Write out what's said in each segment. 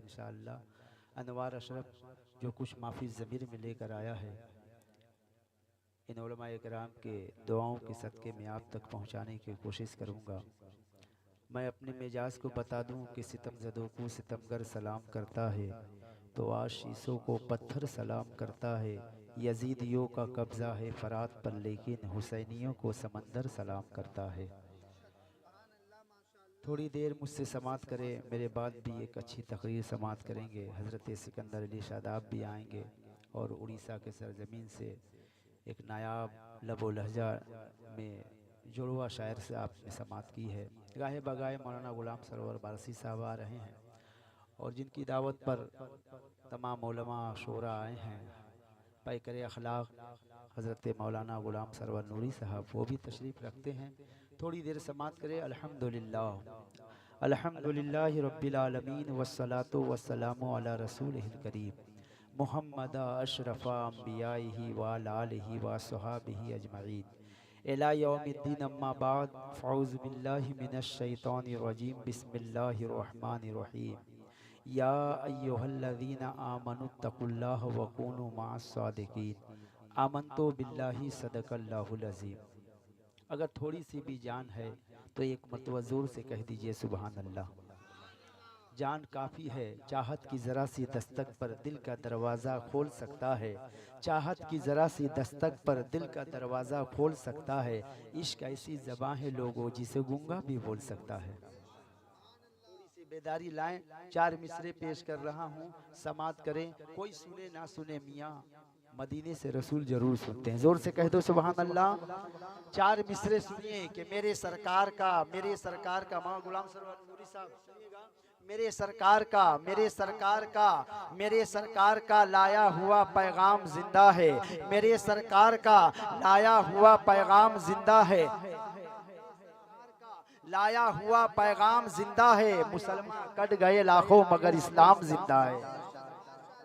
इंशाअल्लाह। अनवार अशरफ जो कुछ माफ़ी ज़मीर में लेकर आया है, इन उलमा इकराम के दुआओं के सदक़े में आप तक पहुँचाने की कोशिश करूँगा। मैं अपने मिजाज को बता दूँ कि सितमज़दों को सितमगर सलाम करता है, तो आशीषों को पत्थर सलाम करता है। यजीदियों का कब्ज़ा है फ़रात पर, लेकिन हुसैनियों को समंदर सलाम करता है। थोड़ी देर मुझसे समात करें, मेरे बाद भी एक अच्छी तकरीर समात करेंगे। हज़रत सिकंदर अली शादाब भी आएंगे और उड़ीसा के सरजमीन से एक नायाब लबो लहजा में जुड़वा शायर से आपने समात की है। गाहे बगाए मौलाना ग़ुलाम सरवर बारसी साहब आ रहे हैं और जिनकी दावत पर तमाम उलमा शोरा आए हैं। पैकर अखलाक हज़रत मौलाना ग़ुलाम सरवर नूरी साहब वो भी तशरीफ़ रखते हैं। थोड़ी देर समात करें। अल्हम्दुलिल्लाह अल्हम्दुलिल्लाहि रब्बिल आलमीन वस्सलातु वस्सलामु अला रसूलिहिल करीम मुहम्मद अशरफ़ा अंबियाइहि व अला आलिहि व अस्हाबिहि अजमईन इला यौमिद्दीन अम्मा बाद फ़ऊज़ु बिल्लाहि मिनश शैतानिर रजीम बिस्मिल्लाहिर रहमानिर रहीम या अय्युहल्लज़ीना आमनुत्तकुल्लाह व कूनू मअस सादिकीन आमनतु बिल्लाहि सदक़ल्लाहुल अज़ीम। अगर थोड़ी सी भी जान है तो एक मरतबा ज़ोर से कह दीजिए सुबहान अल्लाह। जान काफ़ी है, चाहत की ज़रा सी दस्तक पर दिल का दरवाज़ा खोल सकता है। चाहत की ज़रा सी दस्तक पर दिल का दरवाज़ा खोल सकता है। इश्क ऐसी ज़बां है लोगों जिसे गूंगा भी बोल सकता है। थोड़ी सी बेदारी लाएं, चार मिसरे पेश कर रहा हूँ, समात करें। कोई सुने ना सुने मियाँ, मदीने से रसूल जरूर सुनते हैं। जोर से कह दो सुभान अल्लाह। चार मिसरे सुनिए कि मेरे सरकार का मौलाना गुलाम सरवर नूरी साहब सुनिएगा। मेरे सरकार का मेरे सरकार का लाया हुआ पैगाम जिंदा है। मेरे सरकार का लाया हुआ पैगाम जिंदा है। लाया हुआ पैगाम जिंदा है। मुसलमान कट गए लाखों मगर इस्लाम जिंदा है।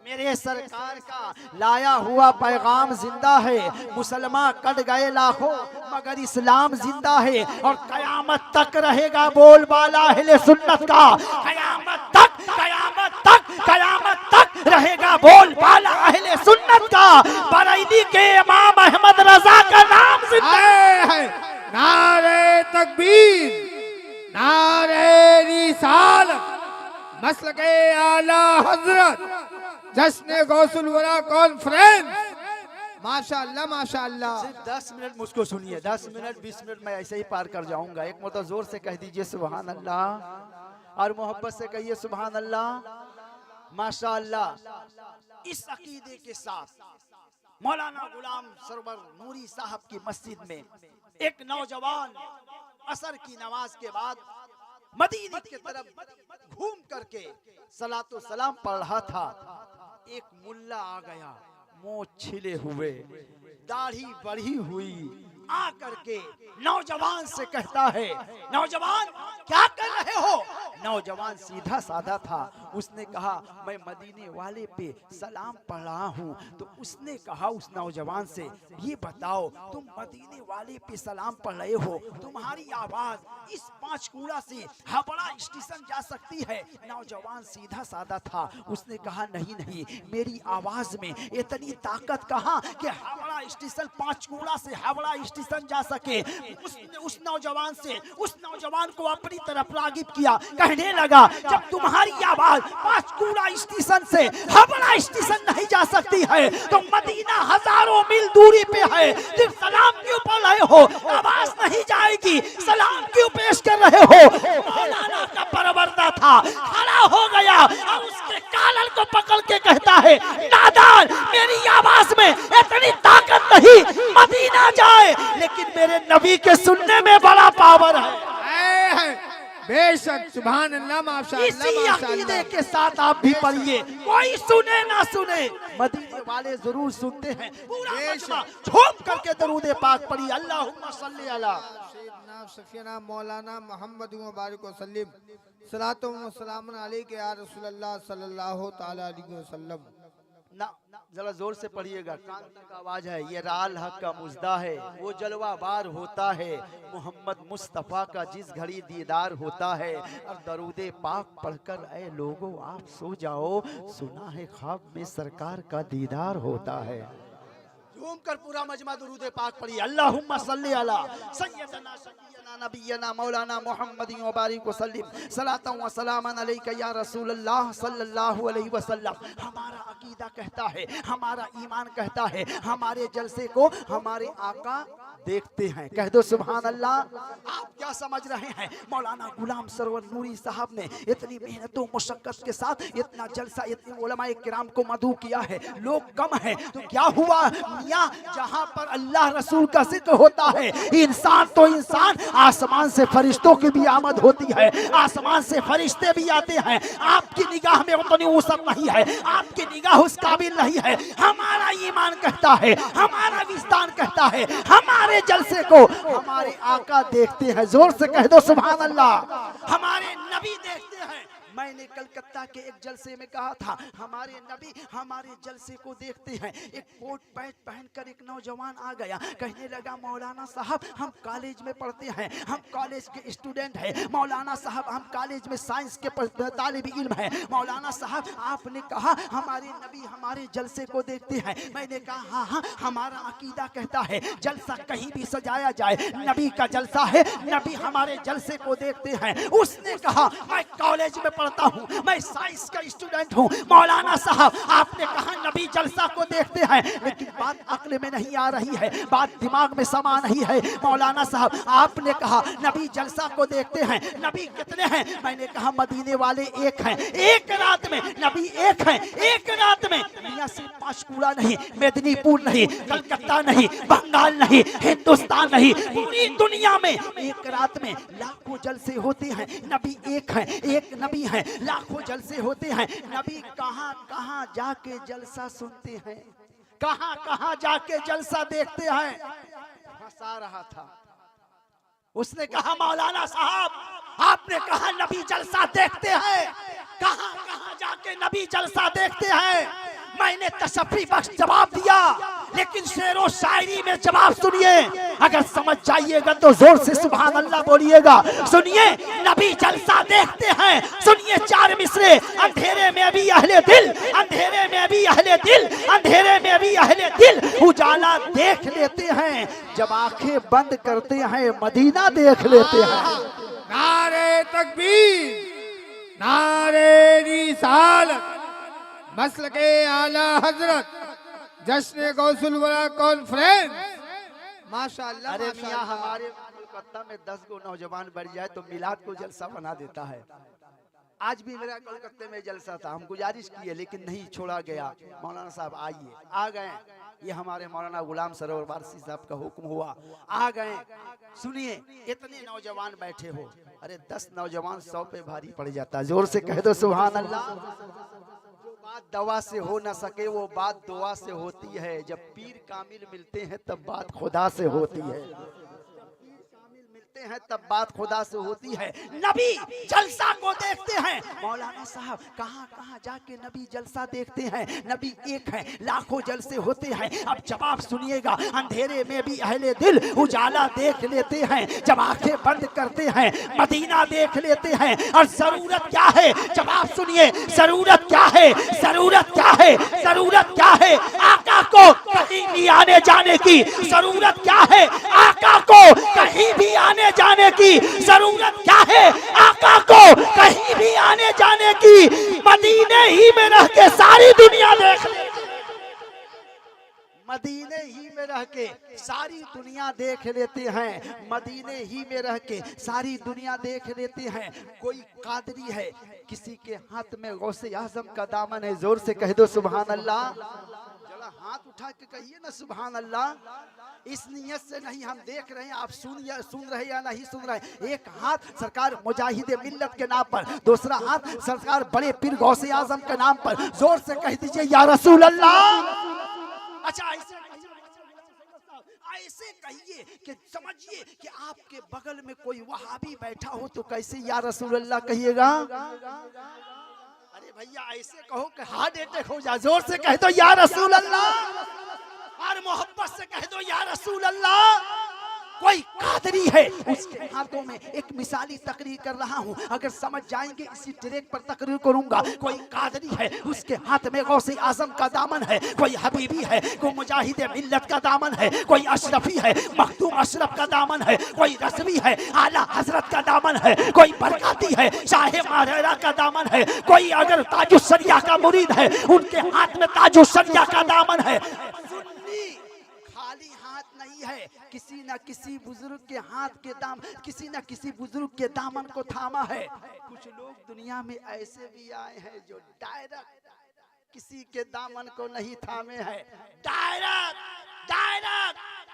मेरे सरकार का लाया हुआ पैगाम जिंदा है। मुसलमान कट गए लाखों मगर इस्लाम जिंदा है। और कयामत तक रहेगा बोलबाला अहले सुन्नत का। कयामत तक रहेगा बोलबाला अहले सुन्नत का। बरेली के इमाम अहमद रजा का नाम जिंदा है। नारे तकबीर, नारे रिसालत, मसलके आला हजरत, जश्न गौसुल वरा कॉन्फ्रेंस। माशाअल्लाह माशाअल्लाह। सिर्फ 10 मिनट मुझको सुनिए, 10 मिनट 20 मिनट मैं ऐसे ही पार कर जाऊंगा। एक मतलब जोर से कह दीजिए सुभान अल्लाह और मोहब्बत से कहिए सुभान अल्लाह। माशाअल्लाह। इस अकीदे के साथ मौलाना गुलाम सरवर नूरी साहब की मस्जिद में एक नौजवान असर की नमाज के बाद मदीने की तरफ घूम करके सलातो सलाम पढ़ रहा था। एक मुल्ला आ गया, मुंह छिले हुए, दाढ़ी बढ़ी हुई, आ करके नौजवान से कहता है, नौजवान क्या कर रहे हो? नौजवान सीधा साधा था। उसने कहा मैं मदीने वाले पे सलाम पढ़ रहा हूँ। तो उसने कहा उस नौजवान से, ये बताओ तुम मदीने वाले पे सलाम पढ़ रहे हो, तुम्हारी आवाज इस पांचकूड़ा से हावड़ा स्टेशन जा सकती है? नौजवान सीधा साधा था। उसने कहा नहीं नहीं, मेरी आवाज में इतनी ताकत कहाँ कि हावड़ा स्टेशन पांचकूड़ा से हावड़ा स्टेशन जा सके। उस नौजवान को अपनी तरफ रागिब किया। कहने लगा जब तुम्हारी आवाज पांचकूड़ा स्टेशन से हावड़ा स्टेशन नहीं जा सकती है तो मदीना हजारों मील दूरी पे है, सिर्फ सलाम क्यों पढ़ रहे हो? आवाज नहीं जाएगी, सलाम क्यों पेश कर रहे हो? मौलाना का परवरदा था, खड़ा हो गया और उसके कालर को पकड़ के कहता है, नादान मेरी आवाज में इतनी ताकत नहीं, मदीना जाए लेकिन मेरे नबी के सुनने में बड़ा पावर है। बेशक सुभान अल्लाह माशाअल्लाह। इसी अकीदे के साथ आप भी पढ़िए, कोई सुने ना सुने मदीने वाले जरूर सुनते हैं। पूरा मजमा झूम करके दरूद पाक पढ़िए। अल्लाहुम्मा सल्ली अला सय्यदना सफियना मौलाना मोहम्मद मुबारक वसल्लम सलातो व सलाम अलैका या रसूल अल्लाह सल्लल्लाहु तआला अलैहि वसल्लम। ना जरा जोर से पढ़िएगा, कान तक आवाज है। ये राल हक का मुजदा है, वो जलवा बार होता है, मोहम्मद मुस्तफ़ा का जिस घड़ी दीदार होता है। और दरूदे पाक पढ़कर ऐ लोगों आप सो जाओ, सुना है ख्वाब में सरकार का दीदार होता है। झूम कर पूरा मजमा दुरूद पाक पढ़िए। अल्लाहुम्मा सल्ली अला सय्यदना शफीअना नबियना मौलाना मुहम्मदिन व बारिक वसल्लिम सलातन व सलामन अलैका या रसूल अल्लाह सल्लल्लाहु अलैहि वसल्लम। हमारा अकीदा कहता है, हमारा ईमान कहता है, हमारे जलसे को हमारे आका देखते हैं। कह दो सुभान अल्लाह। आप क्या समझ रहे हैं, मौलाना गुलाम सरवर नूरी साहब ने इतनी मेहनतों मुशक्कत के साथ इतना जलसा, इतने उलमाए किराम को मदू किया है, लोग कम है तो क्या हुआ मियां, जहां पर अल्लाह रसूल का जिक्र होता है, इंसान तो इंसान, आसमान से फरिश्तों की भी आमद होती है, आसमान से फरिश्ते भी आते हैं। आपकी निगाह में उतनी वसअत नहीं है, आपकी निगाह उस काबिल नहीं है। हमारा ईमान कहता है, हमारा विस्तार कहता है, हमारे जलसे को हमारे आका देखते हैं। जोर से कह दो सुभान अल्लाह। हमारे नबी देखते हैं। मैंने कलकत्ता के एक जलसे में कहा था, हमारे नबी हमारे जलसे को देखते हैं। एक कोट पैंट पहनकर एक नौजवान आ गया, कहने लगा मौलाना साहब हम कॉलेज में पढ़ते हैं, हम कॉलेज के स्टूडेंट हैं। मौलाना साहब हम कॉलेज में साइंस के तालिब इल्म हैं। मौलाना साहब आपने कहा हमारे नबी हमारे जलसे को देखते हैं। मैंने कहा हाँ हाँ, हमारा अकीदा कहता है जलसा कहीं भी सजाया जाए, नबी का जलसा है, नबी हमारे जलसे को देखते हैं। उसने कहा मैं कॉलेज में पढ़ता हूँ, मैं साइंस का स्टूडेंट हूँ। मौलाना साहब आपने कहा नबी जलसा को देखते हैं, लेकिन बात अक्ल में नहीं आ रही है, बात दिमाग में समा नहीं है। मौलाना साहब आपने कहा नबी जलसा को देखते हैं, नबी कितने हैं? मैंने कहा मदीने वाले एक हैं, एक रात में नबी एक हैं, एक रात में। मियां से पांचकुड़ा नहीं, मेदिनीपुर नहीं, कलकत्ता नहीं, बंगाल नहीं, हिंदुस्तान नहीं, पूरी दुनिया में एक रात में लाखों जलसे होते हैं, नबी एक हैं, एक नबी हैं, लाखों जलसे होते हैं। नबी कहां कहां जाके जलसा सुनते हैं, कहां कहां जाके जलसा देखते हैं। फंसा रहा था। उसने कहा मौलाना साहब आपने कहा नबी जलसा देखते हैं, कहां कहां जाके नबी जलसा देखते हैं। मैंने तशफ़ी बख्श जवाब दिया, लेकिन शेरो शायरी में जवाब सुनिए, अगर समझ जाइएगा तो जोर से सुभान अल्लाह बोलिएगा। सुनिए नबी जलसा देखते हैं, सुनिए चार मिसरे। अंधेरे में भी अहले दिल, अंधेरे में भी अहले दिल, अंधेरे में भी अहले दिल उजाला देख लेते हैं, जब आंखें बंद करते हैं मदीना देख लेते हैं। नारे तकबीर, नारे रिसालत, मसल के आला हजरत, जश्न गौसुल वला कॉन्फ्रेंस। माशाअल्लाह। अरे मियां हमारे कोलकाता में 10 गो नौजवान बढ़ जाए तो मिलाद को जलसा बना देता है। आज भी मेरा कोलकाता में जलसा था, हम गुजारिश किए लेकिन नहीं छोड़ा गया। मौलाना साहब आइए, आ गए। ये हमारे मौलाना गुलाम सरवर वारसी साहब का हुक्म हुआ, आ गए। सुनिए इतने नौजवान बैठे हो, अरे 10 नौजवान 100 पे भारी पड़ जाता है। जोर से कह दो सुभान अल्लाह। बात दवा से हो न सके वो बात दुआ से होती है, जब पीर कामिल मिलते हैं तब बात खुदा से होती है, हैं तब बात खुदा से होती है। नबी जलसा को देखते हैं। मौलाना साहब कहां कहां जाके नबी जलसा देखते हैं, नबी एक है, लाखों जलसे होते हैं। अब जवाब सुनिएगा, अंधेरे में भी अहले दिल उजाला देख लेते हैं, जब आंखें बंद करते हैं मदीना देख लेते हैं। और जरूरत क्या है, जवाब सुनिए, जरूरत क्या है, जरूरत क्या है, जरूरत क्या है? आका को कहीं भी आने जाने की जरूरत क्या है? आका को कहीं भी आने जाने की जरूरत क्या है? आका को कहीं भी आने जाने की मदीने ही में रह के सारी दुनिया देख ले, मदीने ही में रह के सारी दुनिया देख लेते हैं, मदीने ही में रह के सारी दुनिया देख लेते हैं। कोई कादरी है, किसी के हाथ में गौसे आज़म का दामन है, जोर से कह दो सुभान अल्लाह। हाथ उठा के कहिए ना सुभान अल्लाह। इस नियत से नहीं हम देख रहे हैं आप सुन रहे या नहीं सुन रहे। एक हाथ सरकार मुजाहिदे मिल्लत के नाम पर, दूसरा हाथ सरकार बड़े पीर गौसे आजम के नाम पर, जोर से कह दीजिए या रसूल अल्लाह। अच्छा ऐसे कहिए कि समझिए कि आपके बगल में कोई वहाबी बैठा हो तो कैसे या रसूल अल्लाह कहिएगा? अरे अरे भैया ऐसे कहो कि हार्ट अटैक हो जाए, जोर से कह दो या रसूल अल्लाह, और मोहब्बत से कह दो या रसूल अल्लाह। कोई कादरी है, उसके हाथों में एक मिसाली तकरीर कर रहा हूँ, अगर समझ जाएंगे इसी ट्रैक पर तकरीर करूंगा। कोई कादरी है, उसके हाथ में गौसे आजम का दामन है, कोई हबीबी है, कोई मुजाहिद मिल्लत का दामन है, कोई अशरफी है, मखदूम अशरफ का दामन है, कोई रज़वी है, आला हजरत का दामन है, कोई बरकाती है, शाहे मारेरा का दामन है, कोई अगर ताजुस्सरिया का मुरीद है, उनके हाथ में ताजुस्सरिया का दामन है। खाली हाथ नहीं है, किसी न किसी बुजुर्ग के हाथ के दाम, किसी न किसी बुजुर्ग के दामन को थामा है। कुछ लोग दुनिया में ऐसे भी आए हैं जो डायरेक्ट किसी के दामन को नहीं थामे है। डायरेक्ट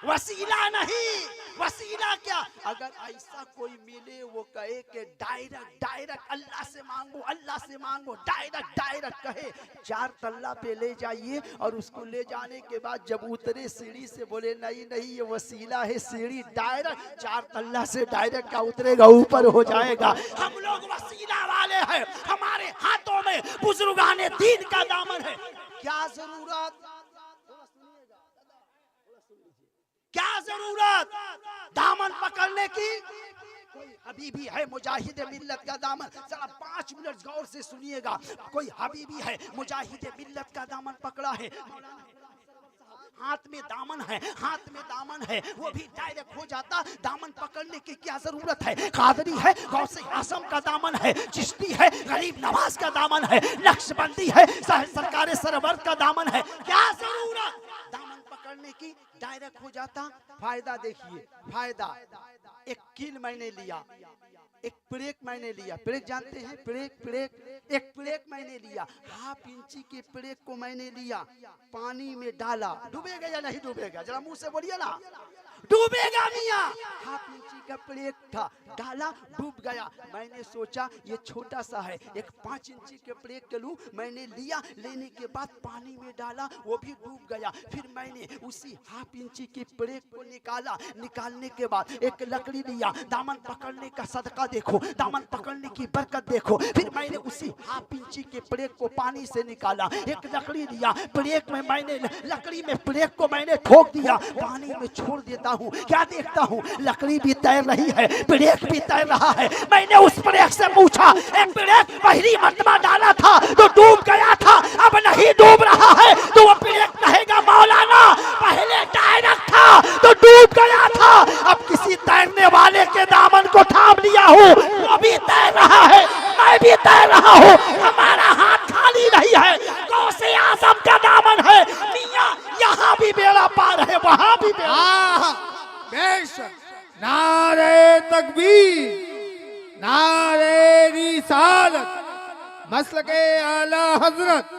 वसीला नहीं, वसीला क्या, अगर ऐसा कोई मिले वो कहे कि डायरेक्ट अल्लाह से मांगो, अल्लाह से मांगो, डायरेक्ट कहे, 4 तल्ला पे ले जाइए और उसको ले जाने के बाद जब उतरे सीढ़ी से बोले नहीं ये वसीला है, सीढ़ी डायरेक्ट 4 तल्ला से डायरेक्ट का उतरेगा, ऊपर हो जाएगा। हम लोग वसीला वाले हैं, हमारे हाथों में बुजुर्गाने दीन का दामन है। क्या जरूरत दामन पकड़ने की? कोई हबीबी है मुजाहिद मिल्लत का दामन, जरा 5 मिनट गौर से सुनिएगा। कोई हबीबी है मुजाहिद मिल्लत का दामन पकड़ा है, हाथ में दामन है, वो भी डायरेक्ट हो जाता। दामन पकड़ने की क्या जरूरत है? कादरी है, गौसे आजम का दामन है, चिश्ती है, गरीब नवाज का दामन है, नक्शबंदी है, सरकार सरवर का दामन है। क्या जरूरत दामन पकड़ने की? डायरेक्ट हो जाता। फायदा देखिए, फायदा, एक कील मैंने लिया, एक प्लेक मैंने लिया, प्लेक जानते हैं, प्लेक, एक प्लेक मैंने लिया, 1/2 इंची के प्लेक को मैंने लिया, पानी में डाला, डूबेगा या नहीं डूबेगा? जरा मुंह से बोलिए ना, डूबेगा मियां। 1/2 इंची का प्लेक था, डाला, डूब गया। मैंने सोचा ये छोटा सा है, एक 5 इंची के प्लेक के लूं, मैंने लिया, लेने के बाद पानी में डाला, वो भी डूब गया। फिर मैंने उसी 1/2 इंची के प्लेक को निकाला, निकालने के बाद एक लकड़ी लिया, दामन पकड़ने का सदका देखो, दामन पकड़ने की बरकत देखो। फिर मैंने उसी 1/2 इंची के प्लेक को पानी से निकाला, एक लकड़ी लिया, प्लेक में मैंने लकड़ी में प्लेक को मैंने ठोक दिया, पानी में छोड़ देता हूँ। क्या देखता हूँ? लकड़ी भी तैर रही है, प्लेक भी तैर रहा है। मैंने उस प्लेक से पूछा, एक प्लेक पहली मर्तबा डाला था तो डूब गया था, अब नहीं डूब रहा है तो वो प्लेक कहेगा मौलाना पहले डायरेक्ट था तो डूब गया था, अब किसी तैरने वाले के दामन को थाम लिया हूँ, वो भी तैर रहा है, मैं भी तैर रहा हूँ। हमारा हाथ खाली नहीं है, गौसे आजम का दामन है मियां, यहाँ भी बेड़ा पार है, वहाँ भी बेड़ा। बेशक। नारे तकबीर, नारे रिसालत, मसलके आला हजरत,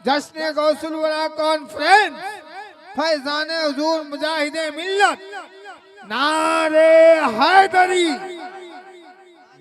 जश्न गौसुल वरा कॉन्फ्रेंस, फैजान हुजूर मुजाहिदे मिल्लत, नारे हैदरी।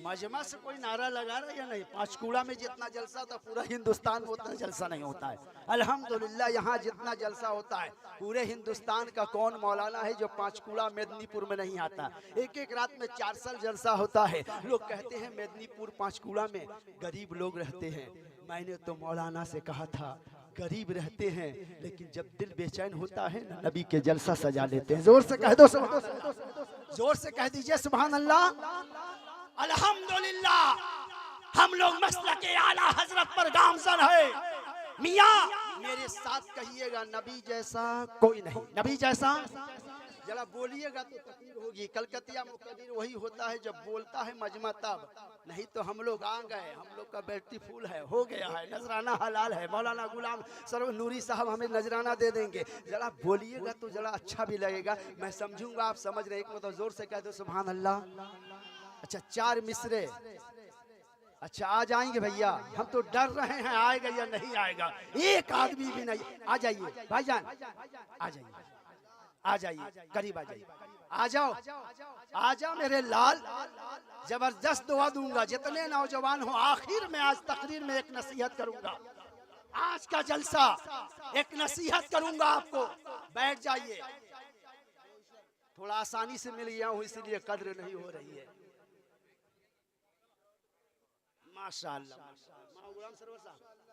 मजमा से कोई नारा लगा रहा है या नहीं? पांचकुड़ा में जितना जलसा था पूरा हिंदुस्तान में उतना जलसा नहीं होता है। अल्हम्दुलिल्लाह यहाँ जितना जलसा होता है पूरे हिंदुस्तान का कौन मौलाना है जो पांचकुड़ा मेदिनीपुर में नहीं आता? एक रात में 4 साल जलसा होता है। लोग कहते हैं मेदिनीपुर पांचकुड़ा में गरीब लोग रहते हैं। मैंने तो मौलाना से कहा था गरीब रहते हैं लेकिन जब दिल बेचैन होता है ना, नबी के जलसा सजा लेते हैं। जोर से कह दो, जोर से कह दीजिए सुभान अल्लाह, अल्हम्दुलिल्लाह। हम लोग मसलके आला हजरत पर गामजन है। मियाँ मेरे साथ कहिएगा नबी जैसा कोई नहीं, नबी जैसा जरा बोलिएगा तो तकलीफ होगी। कलकतिया मुकद्दर वही होता है जब बोलता है मजमा तब, नहीं तो हम लोग आ गए, हम लोग का ब्यूटीफुल है, हो गया है, नजराना हलाल है। मौलाना गुलाम सरवर नूरी साहब हमें नजराना दे देंगे। जरा बोलिएगा तो जरा अच्छा भी लगेगा, मैं समझूंगा आप समझ रहे। एक मतलब जोर से कह दो सुभान अल्लाह। अच्छा 4 मिसरे, अच्छा आ जाएंगे भैया? हम तो डर रहे हैं आएगा या नहीं आएगा, एक आदमी भी नहीं। आ जाइए भाईजान, आ जाइए, आ जाइए, करीब आ जाइए, आ जाओ, आ जाओ मेरे लाल। जबरदस्त दुआ दूंगा जितने नौजवान हो। आखिर में आज तकरीर में एक नसीहत करूंगा, आज का जलसा एक नसीहत करूंगा आपको। बैठ जाइए, थोड़ा आसानी से मिल गया हूँ इसलिए कद्र नहीं हो रही है। माशाअल्लाह, गुलाम सरवर साहब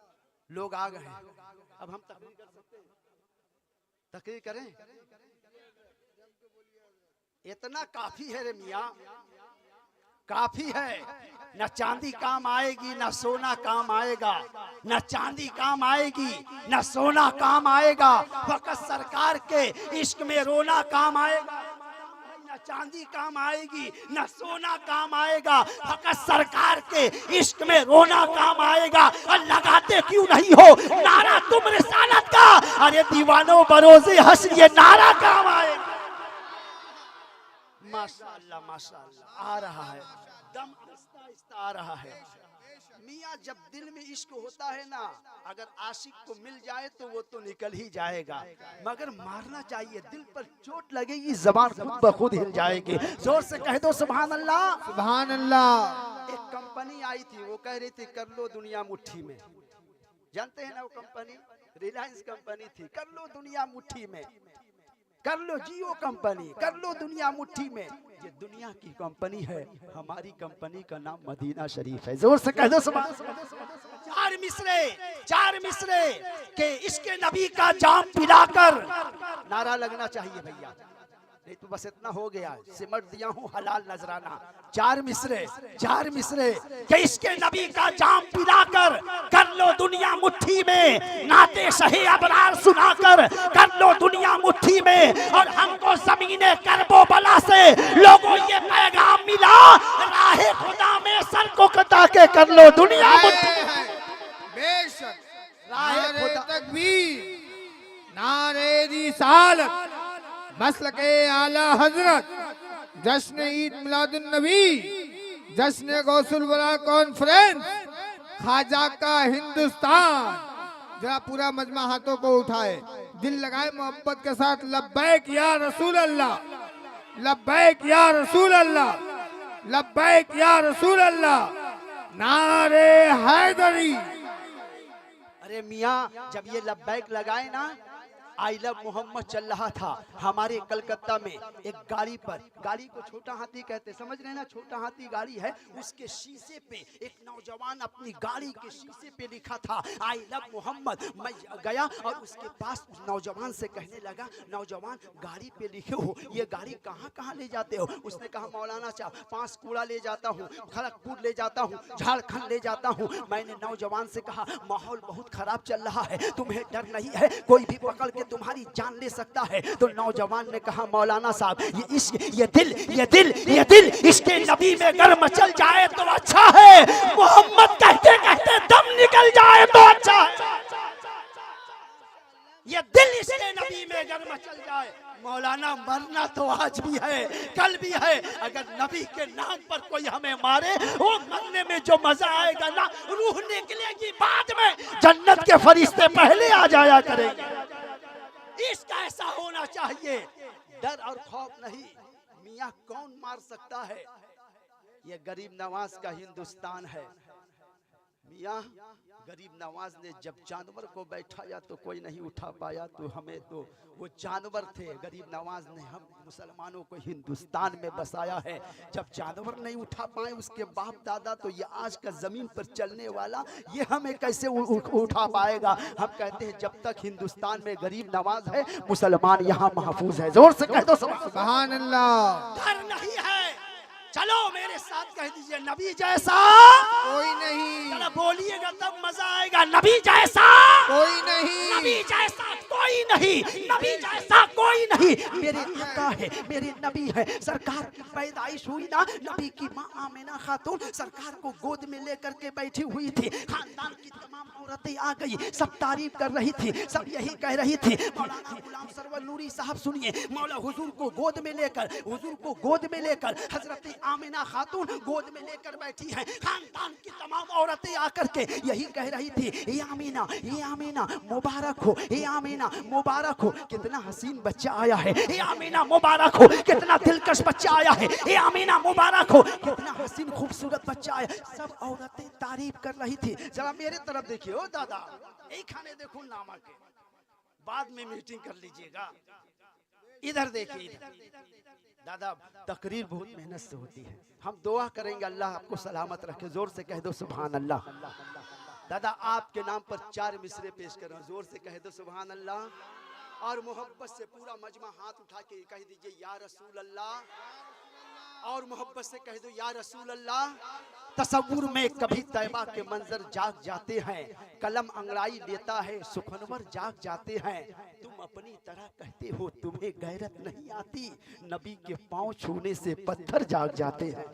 लोग आ गए, अब हम तकरीर कर सकते हैं? तकरीर करें? इतना काफी है रे मियाँ, काफी है। न चांदी काम आएगी, न सोना काम आएगा, न चांदी काम आएगी, न सोना काम आएगा, फकत सरकार के इश्क में रोना काम आएगा। न चांदी काम आएगी, न सोना काम आएगा, फकत सरकार के इश्क में रोना काम आएगा। और लगाते क्यों नहीं हो नारा तुम रिसालत का? अरे दीवानों बरोज़े हश्र ये नारा काम आएगा। माशाअल्लाह माशाअल्लाह, आ रहा है दम, आहिस्ता आहिस्ता आ रहा है। मियाँ जब दिल में इश्क होता है ना, अगर आशिक को मिल जाए तो वो तो निकल ही जाएगा, मगर मारना चाहिए। दिल पर चोट लगेगी, जबान खुद ब खुद हिल जाएगी। जोर से कह दो सुभान अल्लाह। सुभान अल्लाह। एक कंपनी आई थी, वो कह रही थी कर लो दुनिया मुट्ठी में। जानते हैं ना वो कंपनी? रिलायंस कंपनी थी। कर लो दुनिया मुट्ठी में, कर लो जियो कंपनी, कर लो दुनिया मुट्ठी में। ये दुनिया की कंपनी है, हमारी कंपनी का नाम मदीना शरीफ है। जोर से कह दो सुभान। चार मिसरे के इसके नबी का जाम पिलाकर नारा लगना चाहिए भैया, नहीं तो बस इतना हो गया, सिमट दिया हूँ हलाल नजराना। चार मिसरे के इसके नबी का जाम पिलाकर कर लो दुनिया मुट्ठी में, नाते शहे अबरार सुनाकर कर लो दुनिया मुट्ठी में। और हमको ज़मीने करबो बला से लोगों ये पैगाम मिला, राहे खुदा में सर को कटा के कर लो दुनिया मुट्ठी में। बेशक राहे नारे खुदा, तकबीर, नारे रिसालत, मसलके आला हजरत, जश्न ईद मिलादुन नबी, जश्न गौसुल वरा कॉन्फ्रेंस, खाजा का हिंदुस्तान। जरा पूरा मजमा हाथों को उठाए, दिल लगाए मोहब्बत के साथ। लब्बैक या रसूल अल्लाह, लब्बैक या रसूल अल्लाह, लब्बैक या रसूल अल्लाह, नारे हैदरी। अरे मियाँ जब ये लब्बैक लगाए ना, आई लव मोहम्मद चल रहा था हमारे कलकत्ता में एक गाड़ी पर। गाड़ी को छोटा हाथी कहते, समझ रहे ना? छोटा हाथी गाड़ी है, उसके शीशे पे एक नौजवान अपनी गाड़ी के शीशे पे लिखा था आई लव मोहम्मद। मैं गया और उसके पास उस नौजवान से कहने लगा, नौजवान गाड़ी पे लिखे हो, ये गाड़ी कहाँ कहाँ ले जाते हो? उसने कहा मौलाना साहब पांचकुड़ा ले जाता हूँ, खड़गपुर ले जाता हूँ, झारखंड ले जाता हूँ। मैंने नौजवान से कहा माहौल बहुत खराब चल रहा है, तुम्हें डर नहीं है? कोई भी पकड़ के तुम्हारी जान ले सकता है। तो नौजवान ने कहा मौलाना साहब ये इश्क, ये दिल इसके नबी में अगर मचल जाए तो अच्छा है, मोहम्मद कहते कहते दम निकल जाए तो अच्छा है। ये दिल इसके नबी में अगर मचल जाए, मौलाना मरना तो आज भी है कल भी है, अगर नबी के नाम पर कोई हमें मारे, वो मरने में जो मजा आएगा ना, रूह निकलेगी बाद में, जन्नत के फरिश्ते पहले आ जाया करेंगे। इसका ऐसा होना चाहिए, डर और खौफ नहीं। मियाँ कौन मार सकता है? ये गरीब नवाज का हिंदुस्तान है। मियाँ गरीब नवाज ने जब जानवर को बैठाया तो कोई नहीं उठा पाया, तो हमें तो वो जानवर थे। गरीब नवाज ने हम मुसलमानों को हिंदुस्तान में बसाया है। जब जानवर नहीं उठा पाए उसके बाप दादा, तो ये आज का जमीन पर चलने वाला ये हमें कैसे उठा पाएगा? हम कहते हैं जब तक हिंदुस्तान में गरीब नवाज है, मुसलमान यहाँ महफूज है। जोर से कह दो सुभान अल्लाह। डर नहीं है। चलो मेरे साथ कह दीजिए नबी जैसा कोई नहीं। चलो बोलिएगा तब मजा आएगा। नबी जैसा कोई नहीं। नबी जैसा कोई नहीं, नबी जैसा कोई नहीं। मेरे आका है, मेरे नबी है। सरकार की पैदाइश हुई ना, नबी की माँ आमिना खातून सरकार को गोद में लेकर के बैठी हुई थी। खानदान की तमाम औरतें आ गई, सब तारीफ कर रही थी, सब यही कह रही थी। मौलाना गुलाम सरवर नूरी साहब सुनिए, मौला हुजूर को गोद में लेकर, हुजूर को गोद में लेकर हजरत आमिना खातून गोद में लेकर बैठी हैं। खानदान की तमाम औरतें आकर के यही कह रही थी, ये आमीना मुबारक हो, ये आमीना मुबारक हो, कितना हसीन बच्चा आया है। ये आमीना मुबारक हो, कितना दिलकश बच्चा आया है। ये आमीना मुबारक हो, कितना हसीन खूबसूरत बच्चा आया। सब औरतें तारीफ कर रही थी। जरा मेरे तरफ देखिए ओ दादा, यही खाने देखो नामा के, बाद में मीटिंग कर लीजिएगा। इधर देखिए दादा, तकरीर बहुत मेहनत से होती है। हम दुआ करेंगे अल्लाह आपको सलामत रखे। जोर से कह दो सुभान अल्लाह। दादा आपके नाम पर 4 मिसरे पेश कर रहा हूँ, जोर से कह दो सुभान अल्लाह। और मोहब्बत से पूरा मजमा हाथ उठा के कह दीजिए या रसूल अल्लाह। और मोहब्बत से कह दो या रसूल अल्लाह। तसव्वुर में कभी तैबा के मंजर जाग जाते हैं, कलम अंगड़ाई लेता है सुखनवर जाग जाते हैं। तुम अपनी तरह कहते हो तुम्हें गैरत नहीं आती, नबी के पाँव छूने से पत्थर जाग जाते हैं,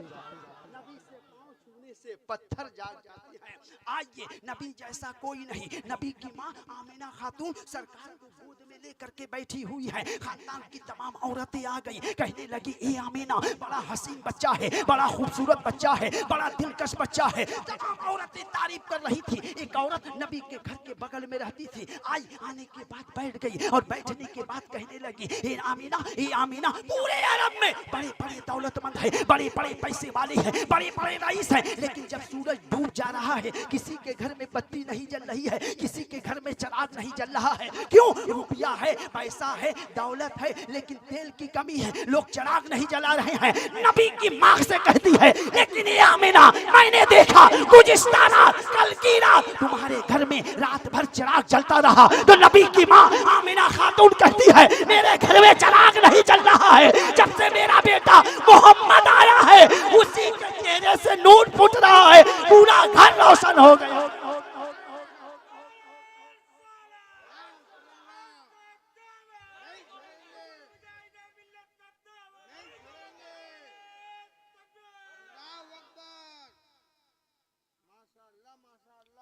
नबी से पाँव छूने से पत्थर जाग जाते हैं। आइए, नबी जैसा कोई नहीं। नबी की माँ आमिना खातून सरकार को गोद में लेकर के बैठी हुई है। खानदान की तमाम औरतें आ गई, कहने लगी ए आमिना बड़ा हसीन बच्चा है, बड़ा खूबसूरत बच्चा है, बड़ा दिलकश बच्चा है। तमाम औरतें तारीफ कर रही थी। एक औरत नबी के घर के बगल में रहती थी, आई, आने के बाद बैठ गई और बैठने के बाद कहने लगी ए आमिना पूरे अरब में बड़े बड़े दौलतमंद है, बड़े बड़े पैसे वाले हैं, बड़े बड़े रईस हैं, लेकिन जब सूरज डूब जा रहा है किसी के घर में बत्ती नहीं जल रही है, किसी के घर में चिराग नहीं जल रहा है। क्यों? रुपया है, पैसा है, दौलत है, लेकिन तेल की कमी है, लोग चिराग नहीं जला रहे हैं। नबी की माँ से कहती है लेकिन ये आमिना मैंने देखा गुज़िश्ता कल की रात तुम्हारे घर में रात भर चिराग जलता रहा। तो नबी की माँ आमिना खातून कहती है मेरे घर में चिराग नहीं जल रहा है, जब से मेरा बेटा मोहम्मद आया है उसी के चेहरे से नूर फूट रहा है, पूरा घर रोशन हो गया।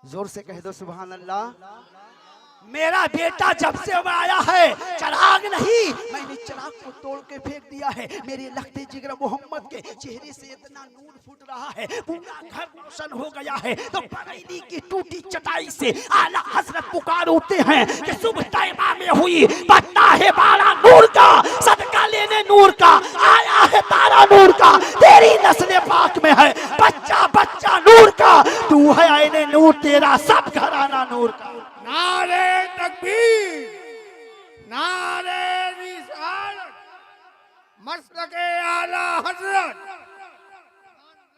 जोर से कह दो सुभान अल्लाह। मेरा बेटा जब से आया है चिराग नहीं, मैंने चिराग को तोड़ के फेंक दिया है। मेरे लखते जिगर मोहम्मद के चेहरे से इतना नूर फूट रहा है, पूरा घर रोशन हो गया है। तो बरेली की टूटी चटाई से आला हजरत पुकार उठते हैं कि सुबह तैबा में हुई बत्ता है बाला नूर का, सदका लेने नूर का, आया है तारा नूर का, तेरी नस्ल पाक में है बच्चा बच्चा नूर का, तू है आईने नूर, तेरा सब घराना नूर का। नारे तकबीर, नारे रिसालत, मसलके आला हजरत।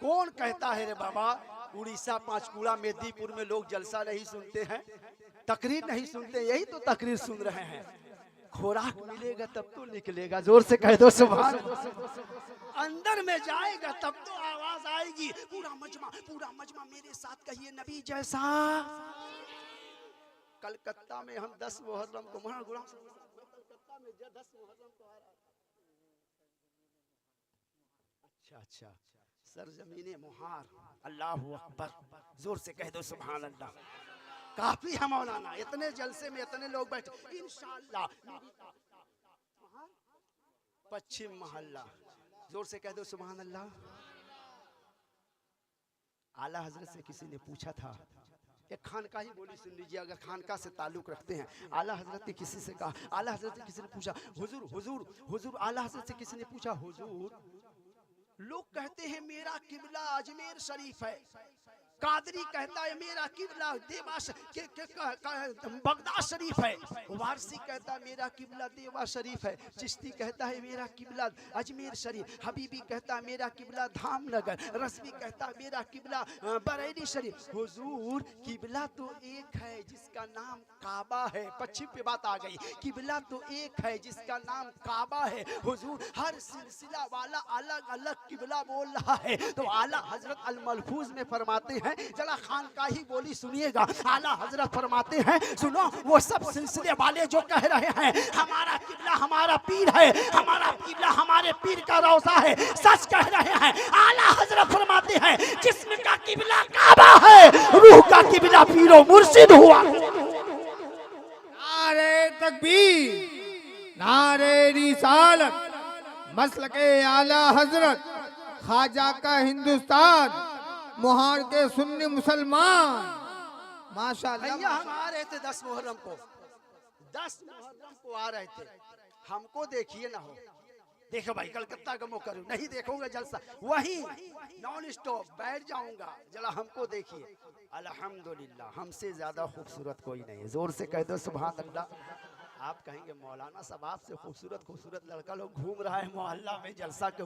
कौन कहता है रे बाबा उड़ीसा पांचकुड़ा मेदीपुर में लोग जलसा नहीं सुनते हैं, तकरीर नहीं सुनते, यही तो तकरीर सुन रहे हैं। खुराक मिलेगा तब तो निकलेगा, जोर से कह दो सुभान। अंदर में जाएगा तब तो आवाज आएगी। पूरा मजमा मेरे साथ कहिए नबी जैसा। कलकत्ता में हम 10 मुहर्रम को कलकत्ता में 10 मुहर्रम को आ रहा। अच्छा सरजमीने मुहार, अल्लाहु अकबर, जोर से कह दो सुभान अल्लाह। काफी है मौलाना, इतने जलसे में इतने लोग बैठे इंशाअल्लाह। पश्चिम मोहल्ला, जोर से कह दो सुभान अल्लाह। आला हजरत से किसी ने पूछा था, एक खानका ही बोली सुन लीजिए अगर खानका से ताल्लुक रखते हैं। आला हजरत ने किसी से कहा, आला हजरत ने किसी ने पूछा हुजूर, आला हजरत से किसी ने पूछा हुजूर लोग कहते हैं मेरा किबला अजमेर शरीफ है, कादरी कहता है मेरा किबला बगदाद शरीफ है, वारसी कहता है मेरा किबला देवा शरीफ है, चिश्ती कहता है मेरा किबला अजमेर शरीफ, हबीबी कहता है मेरा किबला धामनगर, रस्मी कहता है मेरा किबला बरेली शरीफ। हुजूर किबला तो एक है जिसका नाम काबा है। पश्चिम पे बात आ गई, किबला तो एक है जिसका नाम काबा है। हुजूर हर सिलसिला वाला अलग अलग किबला बोल रहा है। तो आला हजरत अल मलफूज में फरमाते हैं, जरा खान का ही बोली सुनिएगा। आला हजरत फरमाते हैं सुनो, वो सब सिलसिले वाले जो कह रहे हैं हमारा किबला हमारा पीर है, हमारा किबला हमारे पीर का रोज़ा है, सच कह रहे हैं। आला हजरत फरमाते हैं जिस्म का किबला काबा है, रूह का किबला पीरो मुर्शिद हुआ। नारे तकबीर, नारे रिसालत, मसलके आला हजरत, ख्वाजा का हिंदुस्तान, मोहार के सुन्नी मुसलमान, माशाअल्लाह। भैया हम आ रहे थे 10 मुहर्रम को आ रहे थे, हमको देखिए ना हो। देखो भाई कलकत्ता का मौका नहीं देखूंगा जलसा, वहीं नॉन स्टॉप बैठ जाऊंगा, जरा हमको देखिए। अल्हम्दुलिल्लाह हमसे ज्यादा खूबसूरत कोई नहीं है, जोर से कह दो सुभान अल्लाह। आप कहेंगे मौलाना साहब आपसे खूबसूरत खूबसूरत लड़का लोग घूम रहा है मोहल्ला में जलसा के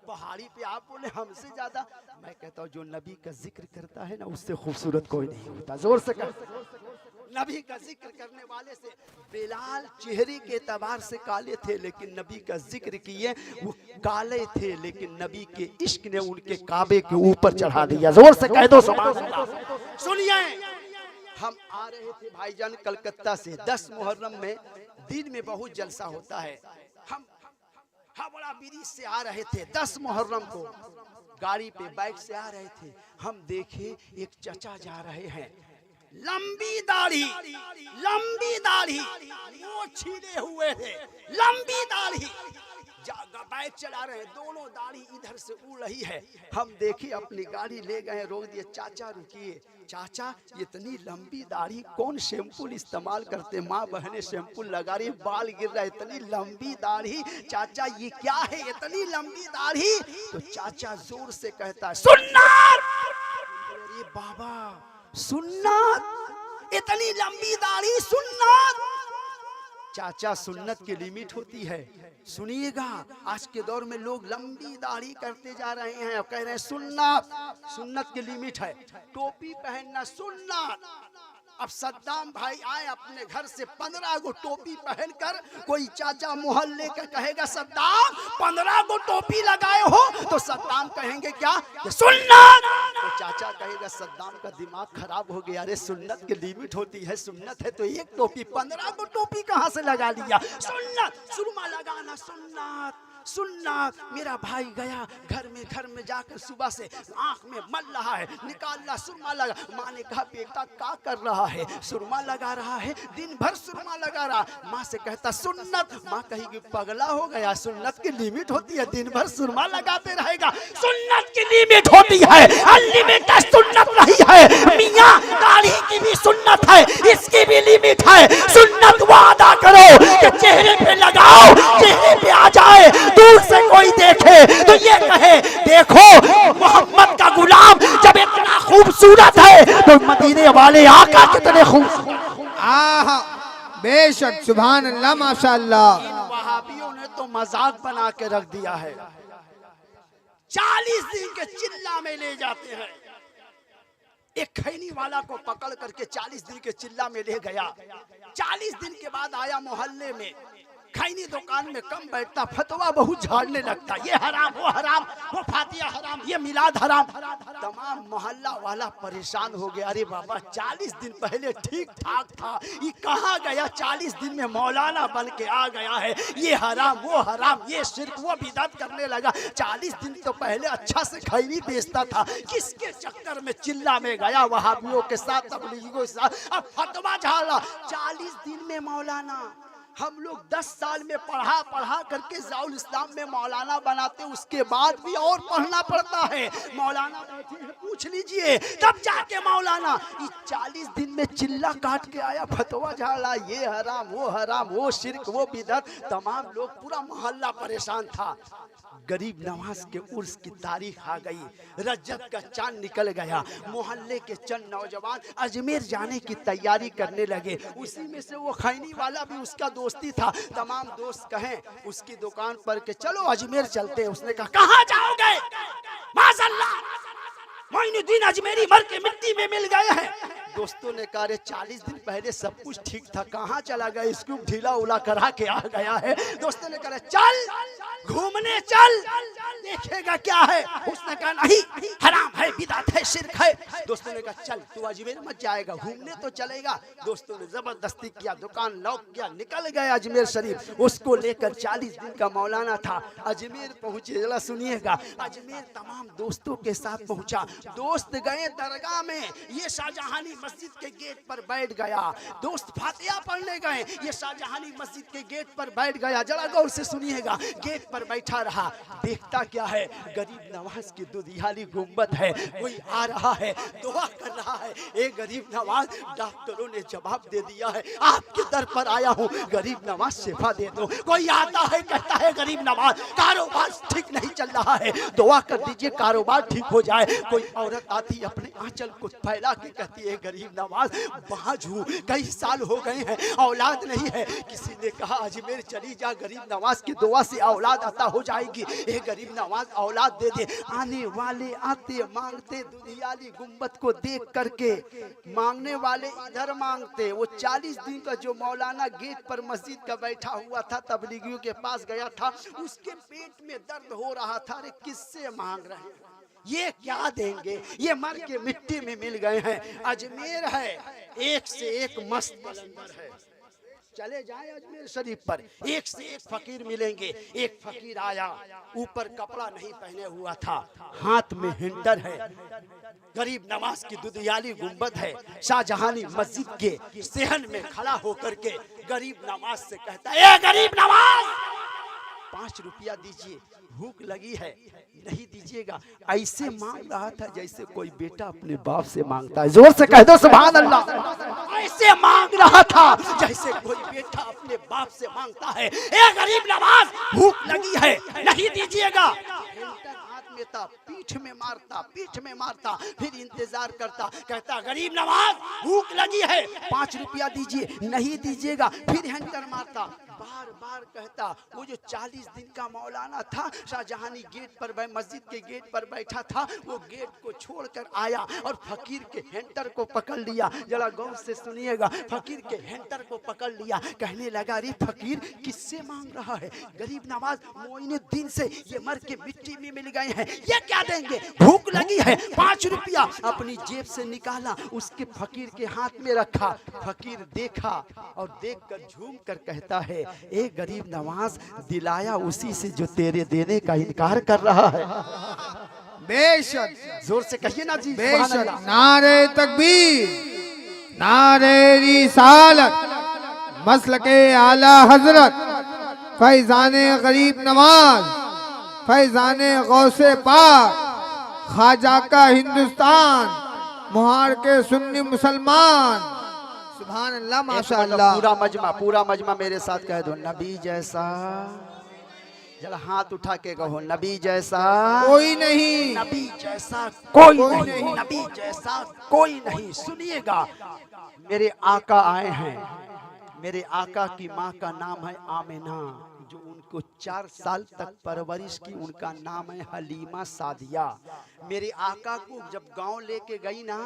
पहाड़ी पे, आप बोले हमसे ज्यादा। मैं कहता हूँ जो नबी का जिक्र करता है ना उससे खूबसूरत कोई नहीं होता। जोर से कर, नबी का जिक्र करने वाले से। बिलाल चेहरे के एतबार से काले थे लेकिन नबी का जिक्र किए वो काले थे, लेकिन नबी के इश्क ने उनके काबे के ऊपर चढ़ा दिया। जोर से कह दो सुभान अल्लाह। सुनिए, हम आ रहे थे भाईजान कलकत्ता से, 10 मुहर्रम में दिन में बहुत जलसा होता है। हम हावड़ा ब्रिज से आ रहे थे 10 मुहर्रम को, गाड़ी पे बाइक से आ रहे थे। हम देखे एक चचा जा रहे हैं, लंबी दाढ़ी, लंबी दाढ़ी, वो छीले हुए थे, लंबी दाढ़ी, बाइक चला रहे हैं, दोनों दाढ़ी इधर से उड़ रही है। हम देखे अपनी गाड़ी ले गए, रोक दिए, चाचा रुकिए, चाचा इतनी लंबी दाढ़ी कौन शैम्पू इस्तेमाल करते, माँ बहने शैम्पू लगा रही, बाल गिर रहा है, इतनी लंबी दाढ़ी, चाचा ये क्या है इतनी लंबी दाढ़ी? तो चाचा जोर से कहता है सुन्नत। अरे बाबा सुन्नत, इतनी लंबी दाढ़ी सुन्नत। चाचा सुन्नत की लिमिट होती है, सुनिएगा। आज के दौर में लोग लंबी दाढ़ी करते जा रहे हैं और कह रहे हैं सुन्नत, सुन्नत की लिमिट है। टोपी पहनना सुन्नत। अब सद्दाम भाई आए अपने घर से 15 गो टोपी पहनकर, कोई चाचा मोहल्ले का कहेगा सद्दाम 15 गो टोपी लगाए हो, तो सद्दाम कहेंगे क्या सुन्नत। तो चाचा कहेगा सद्दाम का दिमाग खराब हो गया, अरे सुन्नत की लिमिट होती है, सुन्नत है तो एक टोपी, 15 गो टोपी कहाँ से लगा लिया? सुन्नत, सुरमा लगाना सुन्नत, सुन्नत। मेरा भाई गया घर में जाकर सुबह से आंख में मल रहा है, निकाल रहा, सुरमा लगा। माँ ने कहा बेटा क्या कर रहा है? सुरमा लगा रहा है, दिन भर सुरमा लगा रहा। माँ से कहता सुन्नत, माँ कहेगी पगला हो गया, सुन्नत की लिमिट होती है, दिन भर सुरमा लगाते रहेगा। सुन्नत की लिमिट होती है, अनलिमिटेड सुन्नत नहीं है मियाँ, दाढ़ी की भी सुन्नत है, इसकी भी लिमिट है। सुन्नत वादा करो कि चेहरे पे लगाओ, चेहरे पे आ जाए, दूर से कोई देखे तो ये कहे देखो मोहम्मद का गुलाम जब इतना खूबसूरत है तो मदीने वाले आका कितने खूबसूरत। आहा बेशक सुभान अल्लाह माशाअल्लाह। इन वहाबियों ने तो मजाक बना के रख दिया है। 40 दिन के चिल्ला में ले जाते हैं। एक खैनी वाला को पकड़ करके 40 दिन के चिल्ला में ले गया। 40 दिन के बाद आया मोहल्ले में, खैनी दुकान में कम बैठता, फतवा बहुत झाड़ने लगता, ये हराम, वो फातिया हराम, ये मिलाद हराम। तमाम मोहल्ला वाला परेशान हो गया, अरे बाबा 40 दिन पहले ठीक ठाक था, ये कहाँ गया? 40 दिन में मौलाना बन के आ गया है, ये हराम, वो हराम, ये शिर्क, वो बिदअत करने लगा। 40 दिन तो पहले अच्छा से खैनी बेचता था, किसके चक्कर में चिल्ला में गया? वहाबियों के साथ, तबलीगियों के साथ, अब फतवा झाड़ा। 40 दिन में मौलाना, हम लोग 10 साल में पढ़ा करके जाउल इस्लाम में मौलाना बनाते, उसके बाद भी और पढ़ना पड़ता है। मौलाना बैठे हैं, पूछ लीजिए, तब जाके मौलाना। 40 दिन में चिल्ला काट के आया, फतवा झाड़ा, ये हराम, वो शिर्क, वो बिदअत। तमाम लोग, पूरा मोहल्ला परेशान था। गरीब नवाज के उर्स की तारीख आ गई, रजत का चांद निकल गया। मोहल्ले के चंद नौजवान अजमेर जाने की तैयारी करने लगे। उसी में से वो खैनी वाला भी उसका दोस्ती था। तमाम दोस्त कहें उसकी दुकान पर के चलो अजमेर चलते हैं। उसने कहा कहाँ जाओगे? माज़अल्लाह, मोइनुद्दीन अजमेरी मर के मिट्टी में मिल गए हैं। दोस्तों ने कहा 40 दिन पहले सब कुछ ठीक था, कहाँ चला गया? इसको ढीला उला करा के आ गया है। दोस्तों ने कहा चल घूमने चल, देखेगा क्या है। उसने कहा नहीं, हराम है, बिदअत है, शिर्क है। दोस्तों ने कहा चल तू अजमेर मत जाएगा, घूमने तो चलेगा। दोस्तों ने जबरदस्ती किया, दुकान लॉक किया, निकल गया अजमेर शरीफ। उसको लेकर 40 दिन का मौलाना था, अजमेर पहुंचे। जरा सुनिएगा, अजमेर तमाम दोस्तों के साथ पहुंचा। दोस्त गए दरगाह में, ये शाहजहानी मस्जिद के गेट पर बैठ गया। दोस्त फातिहा पढ़ने गए, ये शाहजहानी मस्जिद के गेट पर बैठ गया। जरा गौर से सुनिएगा, गेट पर बैठा रहा। देखता क्या है, गरीब नवाज की दुधियाली गुंबद है, कोई आ रहा है, दुआ कर रहा है। ए गरीब नवाज, डॉक्टरों ने जवाब दे दिया है, आपके दर पर आया हूँ, गरीब नवाज शिफा दे दो। कोई आता है, कहता है गरीब नवाज कारोबार ठीक नहीं चल रहा है, दुआ कर दीजिए कारोबार ठीक हो जाए। कोई औरत आती अपने आंचल को फैला के कहती है गरीब नवाज बाज हूँ, कई साल हो गए हैं, औलाद नहीं है। किसी ने कहा अजमेर चली जा, गरीब नवाज की दुआ से औलाद अता हो जाएगी। ये गरीब नवाज औलाद दे दे। आने वाले आते मांगते, दुधियाली गुंबद को देख करके मांगने वाले इधर मांगते। वो 40 दिन का जो मौलाना गेट पर मस्जिद का बैठा हुआ था, तबलीगियों के पास गया था, उसके पेट में दर्द हो रहा था। अरे किससे मांग रहे हैं, ये क्या देंगे, ये मर के मिट्टी में मिल गए हैं। अजमेर है, एक से एक मस्त बलंदर है। चले जाए अजमेर शरीफ पर, एक से एक फकीर मिलेंगे। एक फकीर आया, ऊपर कपड़ा नहीं पहने हुआ था, हाथ में हिंटर है, गरीब नवाज की दुधियाली गुंबद है। शाहजहानी मस्जिद के सेहन में खड़ा होकर के गरीब नवाज से कहता है, ए गरीब नवाज 5 रुपया दीजिए, भूख लगी है, नहीं दीजिएगा। ऐसे मांग रहा था जैसे कोई बेटा अपने बाप से मांगता है। जोर से कह दो सुभान अल्लाह। ऐसे मांग रहा था जैसे कोई बेटा अपने बाप से मांगता है। ए गरीब नवाज भूख लगी है, नहीं दीजिएगा। हाथ में था, पीठ में मारता, पीठ में मारता, फिर इंतजार करता, कहता गरीब नवाज भूख लगी है, 5 रुपया दीजिए, नहीं दीजिएगा। फिर हैंकर मारता, बार बार कहता। वो जो 40 दिन का मौलाना था, शाहजहानी गेट पर, मस्जिद के गेट पर बैठा था, वो गेट को छोड़कर आया और फकीर के हैंटर को पकड़ लिया। जरा गौर से सुनिएगा, फकीर के हैंटर को पकड़ लिया। कहने लगा, अरे फकीर किससे मांग रहा है? गरीब नवाज मोइनुद्दीन से, ये मर के मिट्टी में मिल गए हैं, ये क्या देंगे? भूख लगी है, 5 रुपया अपनी जेब से निकाला, उसके फकीर के हाथ में रखा। फकीर देखा और देखकर झूम कर कहता है, ए गरीब नवाज, दिलाया उसी से जो तेरे देने का इनकार कर रहा है। बेशक, जोर से कहिए ना जी, बेशक। नारे तकबीर, नारे रिसालत, मसलके आला हजरत फैजाने गरीब नवाज, फैजाने गौसे पाक, ख्वाजा का हिंदुस्तान, मुहार के सुन्नी मुसलमान। सुभान अल्लाह, माशाअल्लाह। पूरा मजमा मेरे साथ कह दो, नबी जैसा। जरा हाथ उठा के कहो, नबी जैसा कोई नहीं, नबी जैसा कोई नहीं, नबी जैसा कोई नहीं। सुनिएगा, मेरे आका आए हैं। मेरे आका की माँ का नाम है आमिना, जो उनको 4 साल तक परवरिश की, उनका नाम है हलीमा सादिया। मेरे आका को जब गांव लेके गई ना,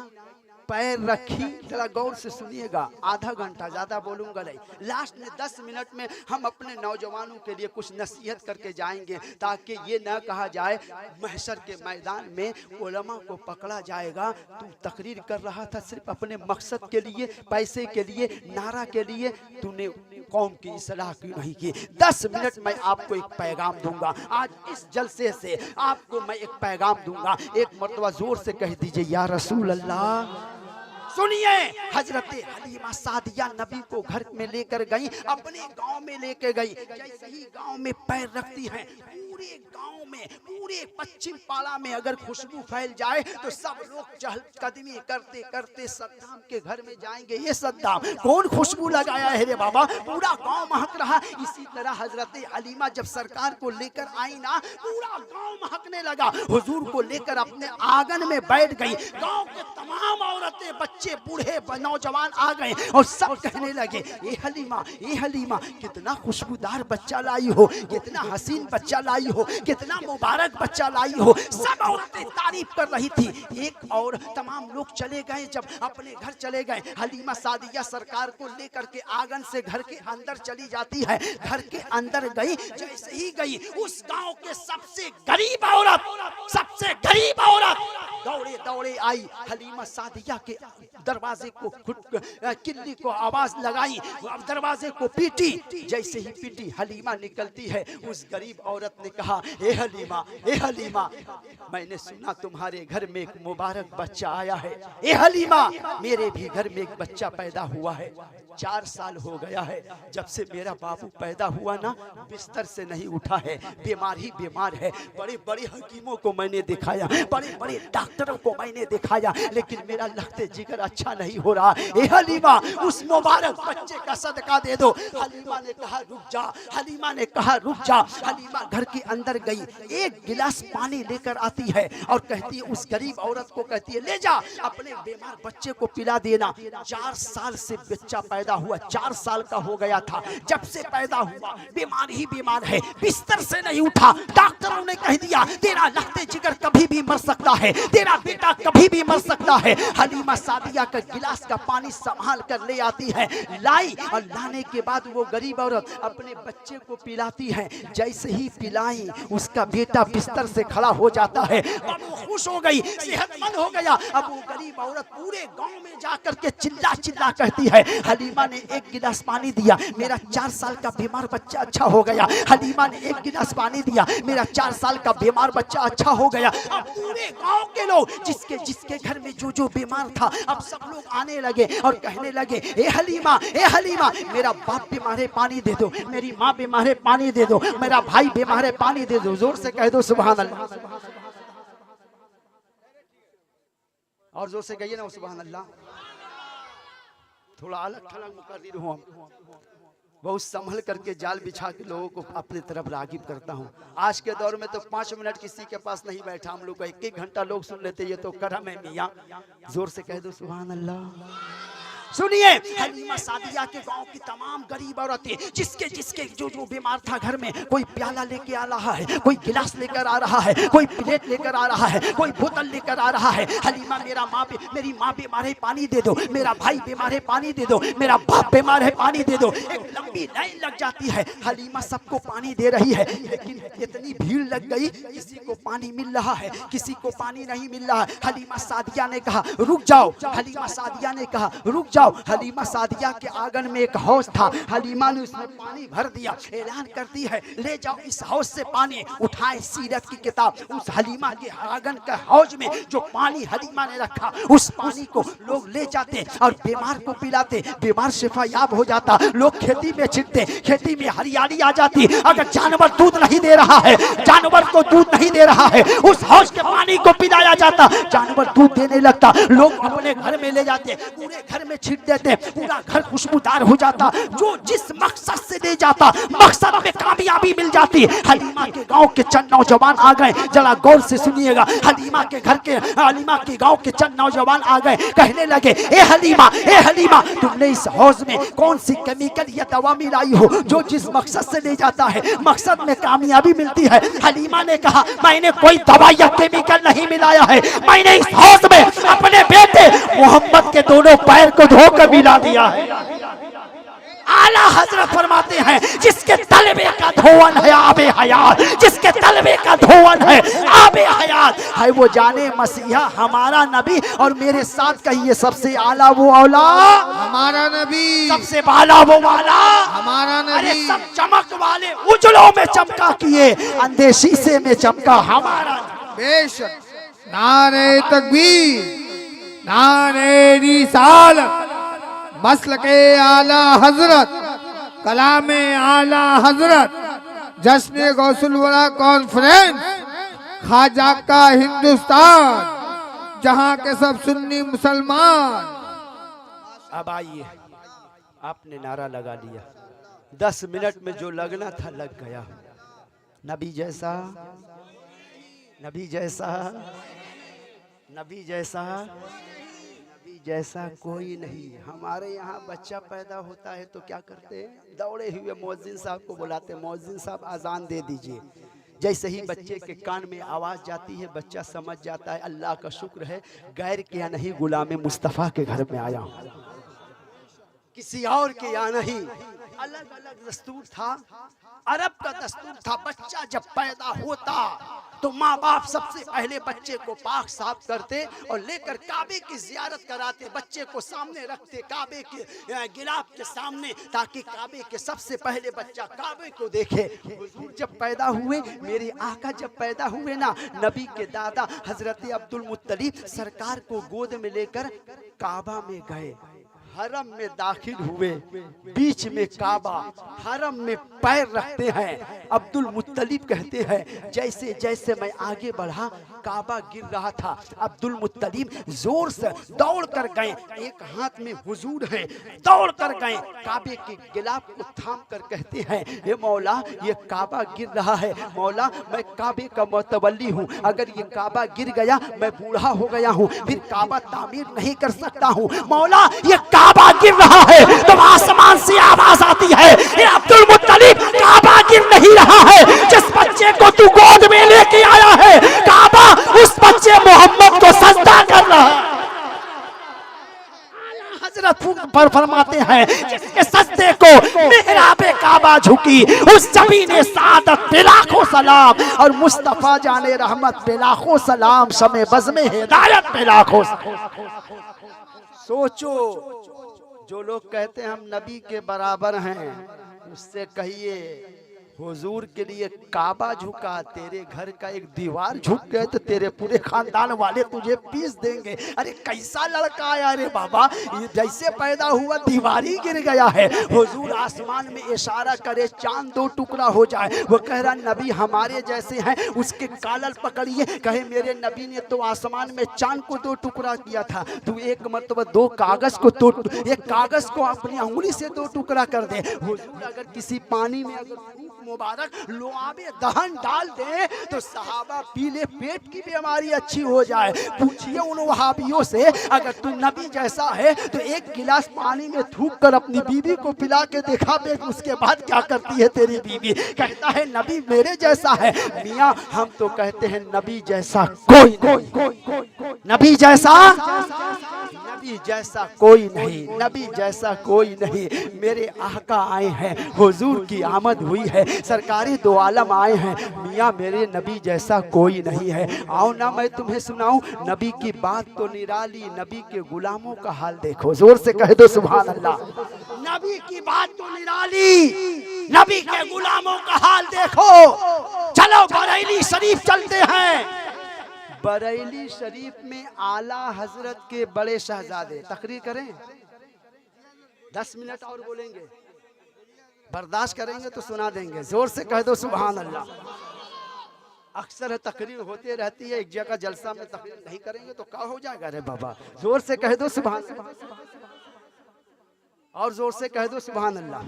पैर रखी, जरा गौर से सुनिएगा, आधा घंटा, ज्यादा बोलूंगा नहीं, लास्ट में 10 मिनट में हम अपने नौजवानों के लिए कुछ नसीहत करके जाएंगे, ताकि ये ना कहा जाए महशर के मैदान में उलमा को पकड़ा जाएगा। तू तकरीर कर रहा था सिर्फ अपने मकसद के लिए, पैसे के लिए, नारा के लिए, तूने कौम की इस्लाह क्यों नहीं की? 10 मिनट में आपको एक पैगाम दूंगा। आज इस जलसे से आपको मैं एक पैगाम दूंगा। एक मर्तबा जोर से कह दीजिए, या रसूल अल्लाह। सुनिए, हजरत हलीमा सादिया नबी को घर में लेकर गई, अपने गांव में लेकर गई। जैसे ही गांव में पैर रखती हैं, पूरे गांव में, पूरे पश्चिम पाड़ा में अगर खुशबू फैल जाए तो सब लोग चहलकदमी करते करते सद्दाम के घर में जाएंगे। ये सद्दाम कौन खुशबू लगाया है रे बाबा? पूरा गांव महक रहा। इसी तरह हजरत हलीमा जब सरकार को लेकर आई ना, पूरा गांव महकने लगा। हुजूर को लेकर अपने आंगन में बैठ गई। गांव के तमाम औरतें, बच्चे, बूढ़े, नौजवान आ गए और सब कहने लगे, ए हलीमा, ए हलीमा, कितना खुशबूदार बच्चा लाई हो, कितना हसीन बच्चा लाई हो, कितना मुबारक बच्चा लाई हो। सब औरतें तारीफ कर रही थी। एक और तमाम लोग चले गए। जब अपने घर चले गए, हलीमा सादिया सरकार को लेकर के आंगन से घर के अंदर चली जाती है। घर के अंदर गई, जैसे ही गई, उस गांव के सबसे गरीब औरत, सबसे गरीब औरत दौड़े दौड़े आई, हलीमा सादिया के दरवाजे को किल्ली को आवाज लगाई, दरवाजे को पीटी। जैसे ही पीटी, हलीमा निकलती है। उस गरीब औरत ने कहा, ए हलीमा, ए हलीमा, मैंने सुना तुम्हारे घर में एक मुबारक बच्चा आया है। ए हलीमा, मेरे भी घर में एक बच्चा पैदा हुआ है। 4 साल हो गया है जब से मेरा बाबू पैदा हुआ ना, बिस्तर से नहीं उठा है, बीमार ही बीमार है। बड़े बड़े हकीमों को मैंने दिखाया, बड़े बड़े डॉक्टरों को मैंने दिखाया, लेकिन मेरा लखते जिगर अच्छा नहीं हो रहा, ए हलीमा उस मुबारक बच्चे का सदका दे दो। हलीमा ने कहा रुक जा, हलीमा ने कहा रुक जा। हलीमा घर के अंदर गई, एक गिलास पानी लेकर आती है और कहती है उस गरीब औरत को, कहती है ले जा अपने बीमार बच्चे को पिला देना। 4 साल से बच्चा पैदा हुआ, 4 साल का हो गया था जब से पैदा हुआ, बीमार ही बीमार है, बिस्तर से नहीं उठा। डॉक्टरों ने कह दिया तेरा लखते जिगर कभी भी मर सकता है, तेरा बेटा कभी भी मर सकता है। हलीमा सादिया का गिलास का पानी संभाल कर ले आती है, लाई और लाने के बाद वो गरीब औरत अपने बच्चे को पिलाती है। जैसे ही पिलाई उसका बेटा बिस्तर से खड़ा हो जाता है और वो खुश हो गई, सेहतमंद हो गया। अब वो गरीब औरत पूरे गांव में जाकर के चिल्ला चिल्ला कहती है हलीमा ने एक गिलास पानी दिया, मेरा 4 साल का बीमार बच्चा अच्छा हो गया। हलीमा ने एक गिलास पानी दिया, मेरा 4 साल का बीमार बच्चा अच्छा हो गया। अब पूरे गांव के लोग जिसके जिसके घर में जो जो बीमार था, अब सब लोग आने लगे और कहने लगे ए हलीमा मेरा बाप बीमार है पानी दे दो, मेरी माँ बीमार है पानी दे दो, मेरा भाई बीमार है पानी दे दो। जोर से कह दो सुभान अल्लाह, और जोर से कहिए ना सुभान अल्लाह। थोड़ा अलग थलग मुकर्रिर हूँ, बहुत संभल करके जाल बिछा के लोगों को अपनी तरफ रागिब करता हूँ। आज के दौर में तो 5 मिनट किसी के पास नहीं बैठा, हम लोग का 1-1 घंटा लोग सुन लेते, ये तो करम है मियाँ। जोर से कह दो सुभान अल्लाह। सुनिए, हलीमा सादिया के गांव की तमाम गरीब औरतें जिसके जिसके जो जो बीमार था घर में, कोई प्याला लेके आ रहा है, कोई गिलास लेकर आ रहा है, कोई प्लेट लेकर आ रहा है, कोई बोतल लेकर आ रहा है। हलीमा मेरी माँ बीमार है पानी दे दो, मेरा भाई बीमार है पानी दे दो, मेरा बाप बीमार है पानी दे दो। एक लंबी लाइन लग जाती है, हलीमा सबको पानी दे रही है, लेकिन इतनी भीड़ लग गई, किसी को पानी मिल रहा है, किसी को पानी नहीं मिल रहा है। हलीमा सादिया ने कहा रुक जाओ, हलीमा सादिया ने कहा रुक जाओ। हलीमा सादिया के आंगन में एक हौज था, हलीमा ने उसमें पानी भर दिया। ऐलान करती है ले जाओ इस हौज से पानी। उठाए सीरत की किताब, उस हलीमा के आंगन का हौज में जो पानी हलीमा ने रखा, उस पानी को लोग ले जाते और बीमार को पिलाते, बीमार शिफा याब हो जाता। लोग खेती में छिड़ते, खेती में हरियाली आ जाती। अगर जानवर दूध नहीं दे रहा है, जानवर को दूध नहीं दे रहा है, उस हौज के पानी को पिलाया जाता, जानवर दूध देने लगता। लोग अपने घर में ले जाते, पूरे घर में छिड़ देते, पूरा घर खुशबूदार हो जाता। जो जिस मकसद से ले जाता, मकसद में कामयाबी मिल जाती। हलीमा के गांव के चंद नौजवान आ गए, जरा गौर से सुनिएगा। हलीमा के गांव के चंद नौजवान आ गए, कहने लगे ए हलीमा तुमने इस हौज में कौन सी केमिकल या दवा मिलाई हो जो जिस मकसद से ले जाता है मकसद में कामयाबी मिलती है। हलीमा ने कहा मैंने कोई दवा या केमिकल नहीं मिलाया है, मैंने इस हौज में अपने बेटे मोहम्मद के दोनों पैर को धोकर मिला दिया है। आला हजरत फरमाते हैं जिसके तलबे का धोवन है आबे हयात, जिसके तलबे का धोवन है आबे हयात है, वो जाने मसीहा हमारा नबी। और मेरे साथ कहिए सबसे आला वो औला हमारा नबी, सबसे बाला वो वाला हमारा नबी। अरे सब चमक वाले उजलों में चमका किए, अंधे शीशे में चमका हमारा। बेशक नारे तकबीर, नारे रिसालत, मसलके आला हजरत, कलामे आला हजरत, जश्न गौसुल वरा कॉन्फ्रेंस, खाजा का हिंदुस्तान, जहां के सब सुन्नी मुसलमान। अब आइए, आपने नारा लगा लिया, 10 मिनट में जो लगना था लग गया। नबी जैसा, नबी जैसा, नबी जैसा, नबी जैसा कोई नहीं। हमारे यहाँ बच्चा पैदा होता है तो क्या करते हैं, दौड़े हुए मौजिन साहब को बुलाते, मौजिन साहब अजान दे दीजिए। जैसे ही बच्चे के कान में आवाज़ जाती है बच्चा समझ जाता है अल्लाह का शुक्र है गैर के यहाँ नहीं, गुलाम मुस्तफ़ा के घर में आया हूँ, किसी और के यहाँ नहीं। अलग अलग दस्तूर था, अरब का दस्तूर था। बच्चा जब पैदा होता तो माँ बाप सबसे पहले बच्चे को पाक साफ करते और लेकर काबे की जियारत कराते, बच्चे को सामने रखते काबे के गिलाफ के सामने, ताकि काबे के सबसे पहले बच्चा काबे को देखे। हुजूर जब पैदा हुए, मेरे आका जब पैदा हुए ना, नबी के दादा हजरत अब्दुल मुत्तलिब सरकार को गोद में लेकर काबा में गए, हरम में दाखिल हुए, बीच में काबा, हरम में पैर रखते हैं। अब्दुल मुत्तलिब कहते हैं जैसे जैसे मैं आगे बढ़ा काबा गिर रहा था। अब्दुल मुत्तलिब जोर से दौड़ कर गए, एक हाथ में हुजूर है, दौड़ कर गए, काबे के गिलाफ को थाम कर कहते हैं, ये मौला ये काबा गिर रहा है, मौला मैं काबे का मुतवल्ली हूँ, अगर ये काबा गिर गया मैं बूढ़ा हो गया हूँ, फिर काबा तामीर नहीं कर सकता हूँ, मौला ये काबा गिर रहा है। तो आसमान से आवाज आती है, ये अब्दुल मुत्तलिब काबा गिर नहीं रहा है, जिस बच्चे को तू गोद में लेके आया है काबा उस बच्चे मोहम्मद को सजदा कर रहा है। हजरत पर फरमाते हैं, जिसके सजदे को मेहराबे काबा झुकी उस जमीने सादत पे लाखों सलाम, और मुस्तफा जाने रहमत पे लाखों सलाम, शमे बज़्मे हिदायत पे लाखों। सोचो, जो लोग कहते हैं हम नबी के बराबर हैं, उससे कहिए हुजूर के लिए काबा झुका, तेरे घर का एक दीवार झुक गए तो तेरे पूरे खानदान वाले तुझे पीस देंगे। अरे कैसा लड़का आया रे बाबा, ये जैसे पैदा हुआ दीवार ही गिर गया है। हुजूर आसमान में इशारा करे चांद दो टुकड़ा हो जाए, वो कह रहा नबी हमारे जैसे हैं, उसके कालल पकड़िए, कहे मेरे नबी ने तो आसमान में चांद को दो टुकड़ा किया था, तू एक मर्तबा दो कागज को तो एक कागज को अपनी अंगुली से दो टुकड़ा कर दे। हुजूर अगर किसी पानी में अगर मुबारक लुआबे दहन डाल दे तो सहाबा पीले पेट की बीमारी अच्छी हो जाए। पूछिए उन वहाबियों से, अगर तू नबी जैसा है तो एक गिलास पानी में थूक कर अपनी बीवी को पिला के देखा बे, उसके बाद क्या करती है तेरी बीवी। कहता है नबी मेरे जैसा है। मियाँ हम तो कहते हैं नबी जैसा कोई नबी जैसा नबी जैसा कोई नहीं, नबी जैसा कोई नहीं। मेरे आका आए हैं, हुजूर की आमद हुई है, सरकारी दो आलम आए हैं, मियाँ मेरे नबी जैसा कोई नहीं है। आओ ना मैं तुम्हें सुनाऊं, नबी की बात तो निराली, नबी के गुलामों का हाल देखो, जोर से कह दो सुभान अल्लाह। नबी की बात तो निराली, नबी के गुलामों का हाल देखो। चलो बरेली शरीफ चलते हैं। बरेली शरीफ में आला हजरत के बड़े शहजादे तकरीर करें, 10 मिनट और बोलेंगे, बर्दाश्त करेंगे तो सुना देंगे, जोर से कह दो सुभान अल्लाह। अक्सर तकरीर होती रहती है, एक जगह जलसा में तकरीर नहीं करेंगे तो क्या हो जाएगा रे बाबा। जोर से कह दो सुभान और जोर से कह दो सुभान अल्लाह।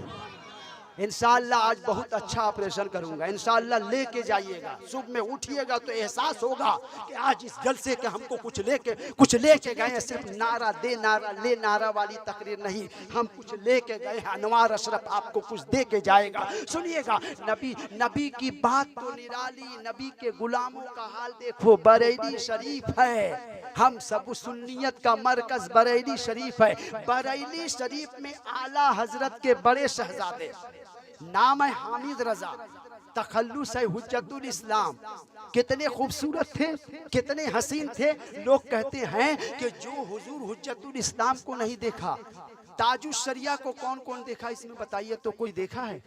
इंशाअल्लाह आज बहुत अच्छा ऑपरेशन करूंगा, इंशाअल्लाह लेके जाइएगा, सुबह में उठिएगा तो एहसास होगा कि आज इस जलसे के हमको कुछ लेके गए। सिर्फ नारा दे नारा ले नारा वाली तकरीर नहीं, हम कुछ लेके गए हैं। अनवार अशरफ आपको कुछ दे के जाएगा, सुनिएगा। नबी की बात तो निराली, नबी के गुलामों का हाल देखो। बरेली शरीफ है, हम सब सुन्नियत का मरकज बरेली शरीफ है। बरेली शरीफ में आला हजरत के बड़े शहजादे, नाम है हामिद रजा, तखल्लुस है हुज्जतुल इस्लाम। कितने खूबसूरत थे, कितने हसीन थे। लोग कहते हैं कि जो हुजूर हुज्जतुल इस्लाम को नहीं देखा, ताजुश शरिया को कौन कौन देखा इसमें बताइए तो। कोई देखा है?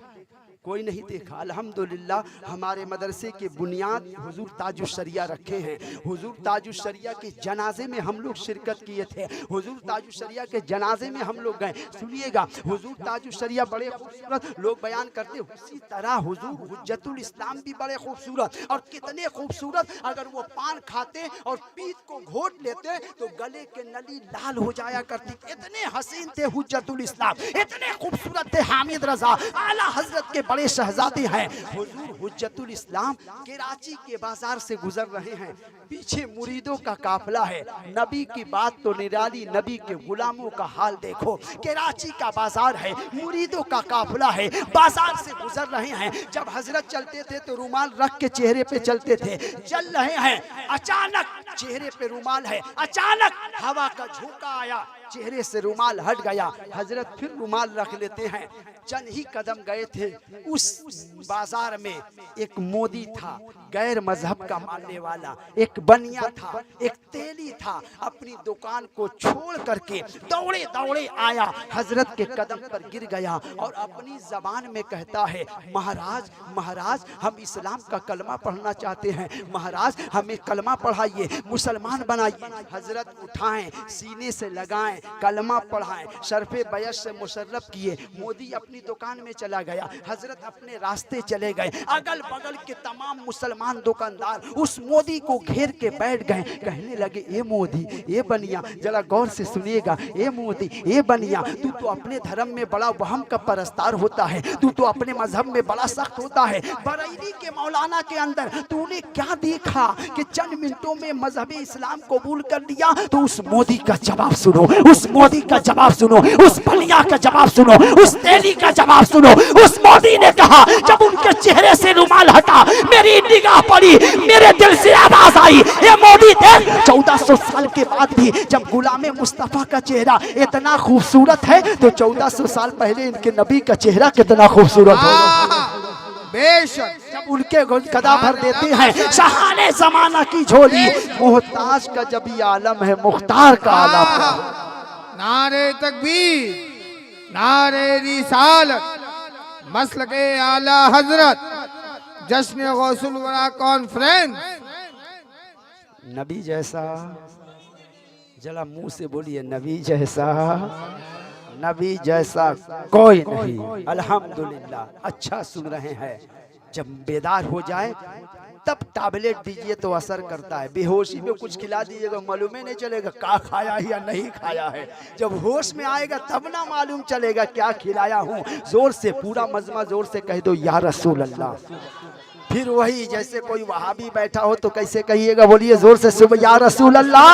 कोई नहीं देखा। अल्हम्दुलिल्लाह हमारे मदरसे के बुनियाद हुजूर ताजुश शरिया रखे हैं। हुजूर ताजुश शरिया के जनाजे में हम लोग शिरकत किए थे, हुजूर ताजुश शरिया के जनाजे में हम लोग गए। सुनिएगा, हुजूर ताजुश शरिया बड़े खूबसूरत लोग बयान करते, उसी तरह हुजूर हुज्जतुल इस्लाम भी बड़े खूबसूरत। और कितने खूबसूरत, अगर वो पान खाते और पीठ को घोट लेते तो गले के नली लाल हो जाया करती। इतने हसीन थे हुज्जतुल इस्लाम, इतने खूबसूरत थे हामिद रजा, आला हजरत के बड़े शहजादे हैं। हुजूर हुज्जतुल इस्लाम कराची के बाजार से गुजर रहे हैं, पीछे मुरीदों का काफिला है। नबी की बात तो निराली, नबी के गुलामों का हाल देखो। कराची का बाजार है, मुरीदों का काफिला है, बाजार से गुजर रहे हैं। जब हजरत चलते थे तो रुमाल रख के चेहरे पे चलते थे। चल रहे हैं, अचानक चेहरे पे रुमाल है, अचानक हवा का झोंका आया, चेहरे से रुमाल हट गया। हजरत फिर रुमाल रख लेते हैं। चंद ही कदम गए थे, उस बाजार में एक मोदी था, गैर मजहब का मानने वाला, एक बनिया था, एक तेली था। अपनी दुकान को छोड़ करके दौड़े दौड़े आया, हजरत के कदम पर गिर गया और अपनी जबान में कहता है, महाराज महाराज हम इस्लाम का कलमा पढ़ना चाहते हैं, महाराज हमें कलमा पढ़ाइए, मुसलमान बनाइए। हजरत उठाएं, सीने से लगाएं, बरसाएं, कलमा पढ़ाएं, शरफे बयस से मुशर्रफ किए। मोदी अपनी दुकान में चला गया, हजरत अपने रास्ते चले गए। अगल बगल के तमाम मुसलमान दुकानदार उस मोदी को घेर के बैठ गए। कहने लगे, ए मोदी, ए बनिया, जरा गौर से सुनिएगा, ए मोदी, ए बनिया, तू तो अपने धर्म में बड़ा वहम का परस्तार होता है, तू तो अपने मजहब में बड़ा सख्त होता है। बरेली के मौलाना के अंदर तूने क्या देखा कि चंद मिनटों में मजहब इस्लाम कबूल कर लिया? तो उस मोदी का जवाब सुनो, उस मोदी का जवाब सुनो, उस बलिया का जवाब सुनो, उस तेली का जवाब सुनो। उस मोदी ने कहा, जब उनके चेहरे से रुमाल हटा, मेरी निगाह पड़ी, मेरे दिल से आवाज आई, ये मोदी देख, 1400 साल के बाद भी जब गुलाम मुस्तफा का चेहरा इतना खूबसूरत है तो 1400 साल पहले इनके नबी का चेहरा कितना खूबसूरत होगा। बेशक जब उनके कदा भर देते हैं शहाने जमाना की झोली, मोहताज का जब ये आलम है, मुख्तार का आलम है। नारे तकबीर, नारे रिसालत, मसलके आला हजरत, जश्न गौसुल वरा कॉन्फ्रेंस। नबी जैसा, जरा मुंह से बोलिए, नबी जैसा, नबी जैसा कोई नहीं। अल्हम्दुलिल्लाह, अच्छा सुन रहे हैं। जब बेदार हो जाए तब टैबलेट दीजिए तो असर करता है। बेहोशी में कुछ खिला दीजिएगा, मालूम ही नहीं चलेगा क्या खाया है या नहीं खाया है। जब होश में आएगा तब ना मालूम चलेगा क्या खिलाया हूँ। जोर से पूरा मजमा जोर से कह दो, या रसूल अल्लाह। फिर वही जैसे कोई वहाबी बैठा हो तो कैसे कहिएगा, बोलिए जोर से, सुबह या रसूल अल्लाह।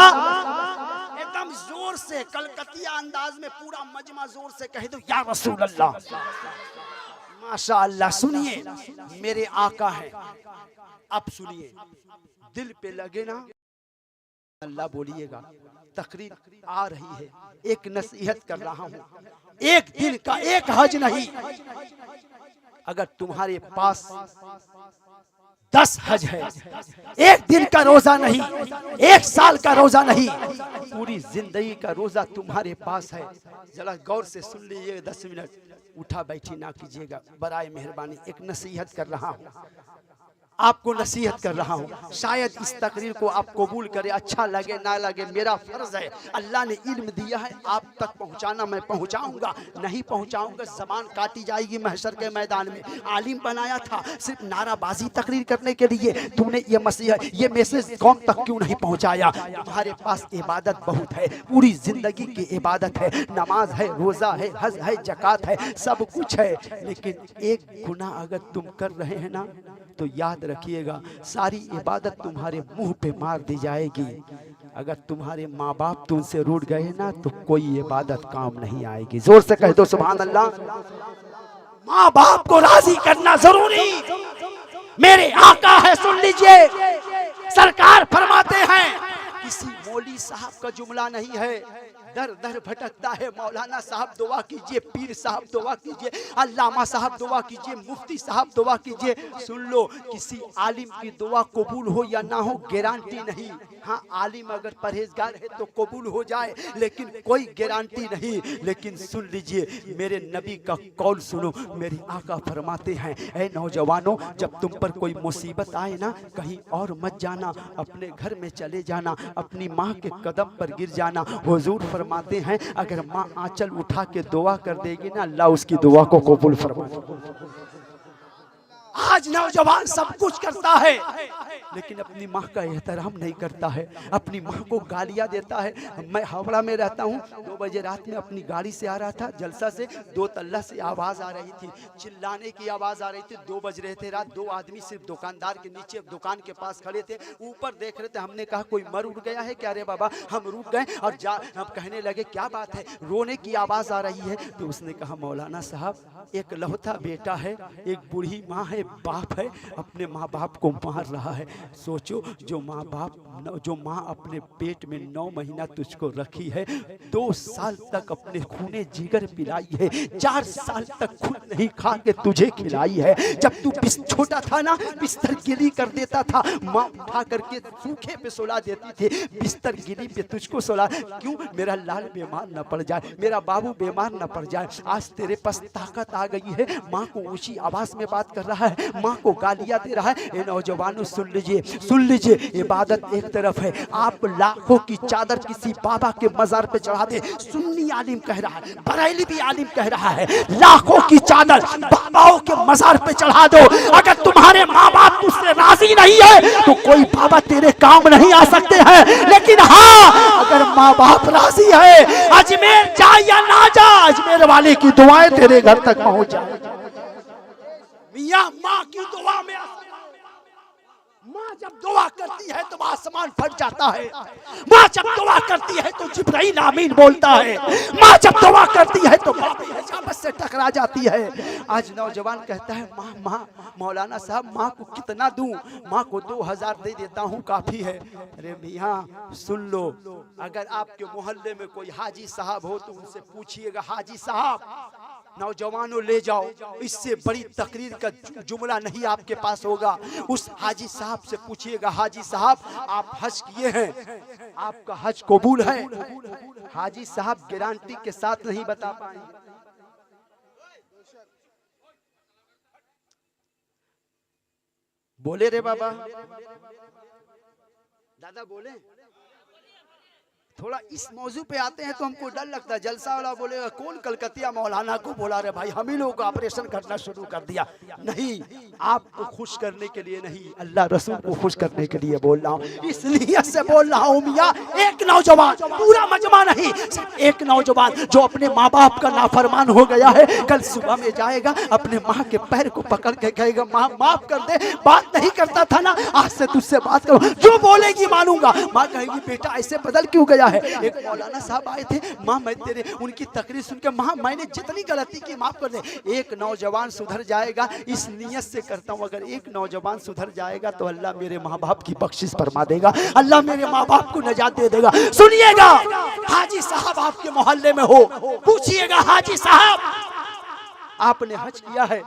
एकदम जोर से कलकतिया अंदाज में पूरा मजमा जोर से कह दो, या रसूल अल्लाह। माशाअल्लाह। सुनिए, मेरे आका है, अब सुनिए, दिल पे लगे ना अल्लाह बोलिएगा। तकरीर आ रही है, एक नसीहत कर रहा हूँ, एक दिन का एक हज नहीं। अगर तुम्हारे पास 10 हज है, एक दिन का रोजा नहीं, एक साल का रोजा नहीं, पूरी जिंदगी का रोजा तुम्हारे पास है। जरा गौर से सुन लीजिए, 10 मिनट उठा बैठी ना कीजिएगा, बराए मेहरबानी। एक नसीहत कर रहा हूँ, आपको नसीहत कर रहा हूँ। शायद इस तकरीर को आप कबूल करें, अच्छा लगे ना लगे, मेरा फर्ज है। अल्लाह ने इल्म दिया है, आप तक पहुँचाना, मैं पहुँचाऊंगा। नहीं पहुँचाऊंगा जबान काटी जाएगी महशर के मैदान में। आलिम बनाया था सिर्फ नाराबाजी तकरीर करने के लिए, तूने ये मसीहा, ये मैसेज कौम तक क्यों नहीं पहुँचाया? तुम्हारे पास इबादत बहुत है, पूरी जिंदगी की इबादत है, नमाज है, रोज़ा है, हज है, जक़ात है, सब कुछ है। लेकिन एक गुनाह अगर तुम कर रहे हैं ना, तो याद रखिएगा सारी इबादत तुम्हारे मुंह पे मार दी जाएगी। अगर तुम्हारे माँ बाप तुमसे रूठ गए ना, तो कोई इबादत काम नहीं आएगी। जोर से कह दो सुभान अल्लाह। माँ बाप को राजी करना जरूरी मेरे आका है, सुन लीजिए। सरकार फरमाते हैं, किसी मौली साहब का जुमला नहीं है, दर दर भटकता है। मौलाना साहब दुआ कीजिए, पीर साहब दुआ कीजिए, अल्लामा साहब दुआ कीजिए, मुफ्ती साहब दुआ कीजिए। सुन लो, किसी आलिम की दुआ कबूल हो या ना हो गारंटी नहीं। हाँ, आलिम अगर परहेजगार है तो कबूल हो जाए, लेकिन कोई गारंटी नहीं। लेकिन सुन लीजिए, मेरे नबी का कौल सुनो। मेरे आका फरमाते हैं, ऐ नौजवानों, जब तुम पर कोई मुसीबत आए ना, कहीं और मत जाना, अपने घर में चले जाना, अपनी माँ के कदम पर गिर जाना। हुजूर फरमाते हैं, अगर माँ आंचल उठा के दुआ कर देगी ना, अल्लाह उसकी दुआ को कबूल फरमाएगा। आज नौजवान सब कुछ करता है, लेकिन अपनी माँ का एहतराम नहीं करता है, अपनी माँ को गालियाँ देता है। मैं हावड़ा में रहता हूँ, 2 बजे रात में अपनी गाड़ी से आ रहा था जलसा से, 2 तल्ला से आवाज़ आ रही थी, चिल्लाने की आवाज़ आ रही थी। 2 बज रहे थे रात, 2 आदमी सिर्फ दुकानदार के नीचे दुकान के पास खड़े थे, ऊपर देख रहे थे। हमने कहा कोई मर उड़ गया है क्या? रे बाबा, हम रुक गए और हम कहने लगे क्या बात है, रोने की आवाज़ आ रही है। तो उसने कहा, मौलाना साहब, एक लौता बेटा है, एक बूढ़ी माँ है, बाप है, अपने माँ बाप को मार रहा है। सोचो, जो माँ अपने पेट में 9 महीना तुझको रखी है, 2 साल तक अपने खूने जिगर पिलाई है, 4 साल तक खुद नहीं खा के तुझे खिलाई है। जब तू छोटा था ना, बिस्तर गिली कर देता था, माँ उठा करके सूखे पे सुला देती थी, बिस्तर गिली पे तुझको सुला। क्यों? मेरा लाल बीमार न पड़ जाए, मेरा बाबू बीमार न पड़ जाए। आज तेरे पास ताकत आ गई है, माँ को ऊंची आवाज में बात कर रहा है, माँ को गालियां दे रहा है। ये नौजवानों सुन लीजिए, इबादत एक तरफ है, आप लाखों की चादर किसी बाबा के मजार पे चढ़ा दे। सुन्नी आलिम कह रहा है, बरेली भी आलिम कह रहा है, लाखों की चादर बाबाओं के मजार पे चढ़ा दो, अगर तुम्हारे माँ बाप तुझसे राजी नहीं है तो कोई बाबा तेरे काम नहीं आ सकते हैं। लेकिन हाँ, अगर माँ बाप राजी है, अजमेर जा या ना जा, अजमेर वाले की दुआएं तेरे घर तक पहुंच जाए। मियां माँ की दुआ में, माँ जब दुआ करती है तो आसमान फट जाता है, माँ जब दुआ करती है तो जिब्राइल आमीन बोलता है, माँ जब दुआ करती है तो आपस से टकरा जाती है। आज नौजवान कहता है माँ मौलाना साहब माँ को कितना दूं, माँ को 2000 दे देता हूँ काफी है। अरे मियाँ सुन लो, अगर आपके मोहल्ले में कोई हाजी साहब हो तो उनसे पूछिएगा, हाजी साहब नौजवानों ले जाओ, इससे बड़ी तकरीर का जुमला नहीं आपके पास होगा। उस हाजी साहब से पूछिएगा, हाजी साहब आप हज किए हैं, आपका हज कबूल है? हाजी साहब गारंटी के साथ नहीं बता पाएंगे। बोले रे बाबा, दादा बोले। थोड़ा इस मौजू पे आते हैं तो हमको डर लगता है, जलसा वाला बोलेगा कौन कलकतिया मौलाना को बोला रे भाई, हम ही लोगों का ऑपरेशन करना शुरू कर दिया। नहीं, आपको खुश करने के लिए नहीं, अल्लाह रसूल को खुश करने के लिए बोल रहा हूँ, इसलिए से बोल रहा हूँ मियाँ। एक नौजवान, पूरा मजमा नहीं, सिर्फ एक नौजवान जो अपने माँ बाप का नाफरमान हो गया है, कल सुबह में जाएगा अपने माँ के पैर को पकड़ के कहेगा माँ माफ कर दे, बात नहीं करता था ना, आज से तुझसे बात करो, जो बोलेगी मानूंगा। माँ कहेगी बेटा ऐसे बदल क्यों गया है? एक मौलाना साहब आए थे, माँ मैं तेरे उनकी तकरीर सुन के, माँ मैंने जितनी गलती की माफ कर दे। एक नौजवान सुधर जाएगा, इस नियत से करता हूँ, अगर एक नौजवान सुधर जाएगा तो अल्लाह मेरे माँ बाप की बख्शिश फरमा देगा, अल्लाह मेरे माँ बाप को नजात दे देगा। सुनिएगा, हाजी साहब आपके मोहल्ले में हो, पूछिएगा हाजी साहब आपने हज किया है,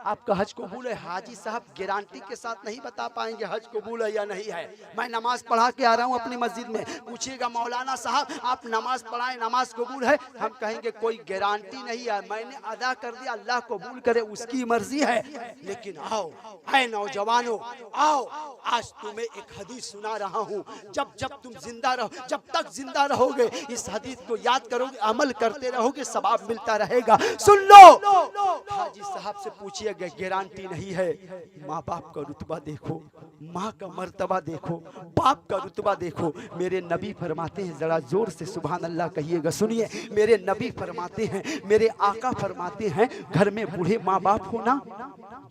आपका हज कबूल है? हाजी साहब गारंटी के साथ नहीं बता पाएंगे हज कबूल है या नहीं है। मैं नमाज पढ़ा के आ रहा हूँ अपनी मस्जिद में, पूछिएगा मौलाना साहब आप नमाज पढ़ाएं, नमाज कबूल है? हम कहेंगे कोई गारंटी नहीं है, मैंने अदा कर दिया, अल्लाह कबूल करे उसकी मर्जी है। लेकिन आओ है नौजवानों, आओ आज तुम्हें एक हदीस सुना रहा हूँ, जब जब तुम जिंदा रहो, जब तक जिंदा रहोगे इस हदीस को याद करोगे, अमल करते रहोगे, सवाब मिलता रहेगा। सुन लो, हाजी साहब से पूछिए गारंटी नहीं है। माँ बाप का रुतबा देखो, माँ का मर्तबा देखो, बाप का रुतबा देखो। मेरे नबी फरमाते हैं, जरा जोर से सुभान अल्लाह कहिएगा, सुनिए, मेरे नबी फरमाते हैं, मेरे आका फरमाते हैं, घर में बूढ़े माँ बाप हो ना,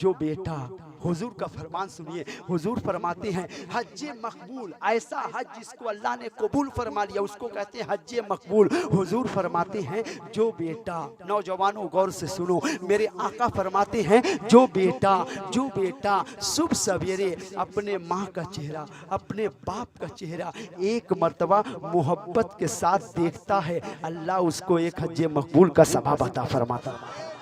जो बेटा, हुजूर का फरमान सुनिए, हुजूर फरमाते हैं हज मकबूल, ऐसा हज जिसको अल्लाह ने कबूल फरमा लिया उसको कहते हैं हज मकबूल। हुजूर फरमाते हैं जो बेटा, नौजवानों गौर से सुनो, मेरे आका फरमाते हैं जो बेटा सुबह सवेरे अपने माँ का चेहरा, अपने बाप का चेहरा एक मर्तबा मोहब्बत के साथ देखता है, अल्लाह उसको एक हज मकबूल का सवाब अता फरमाता है।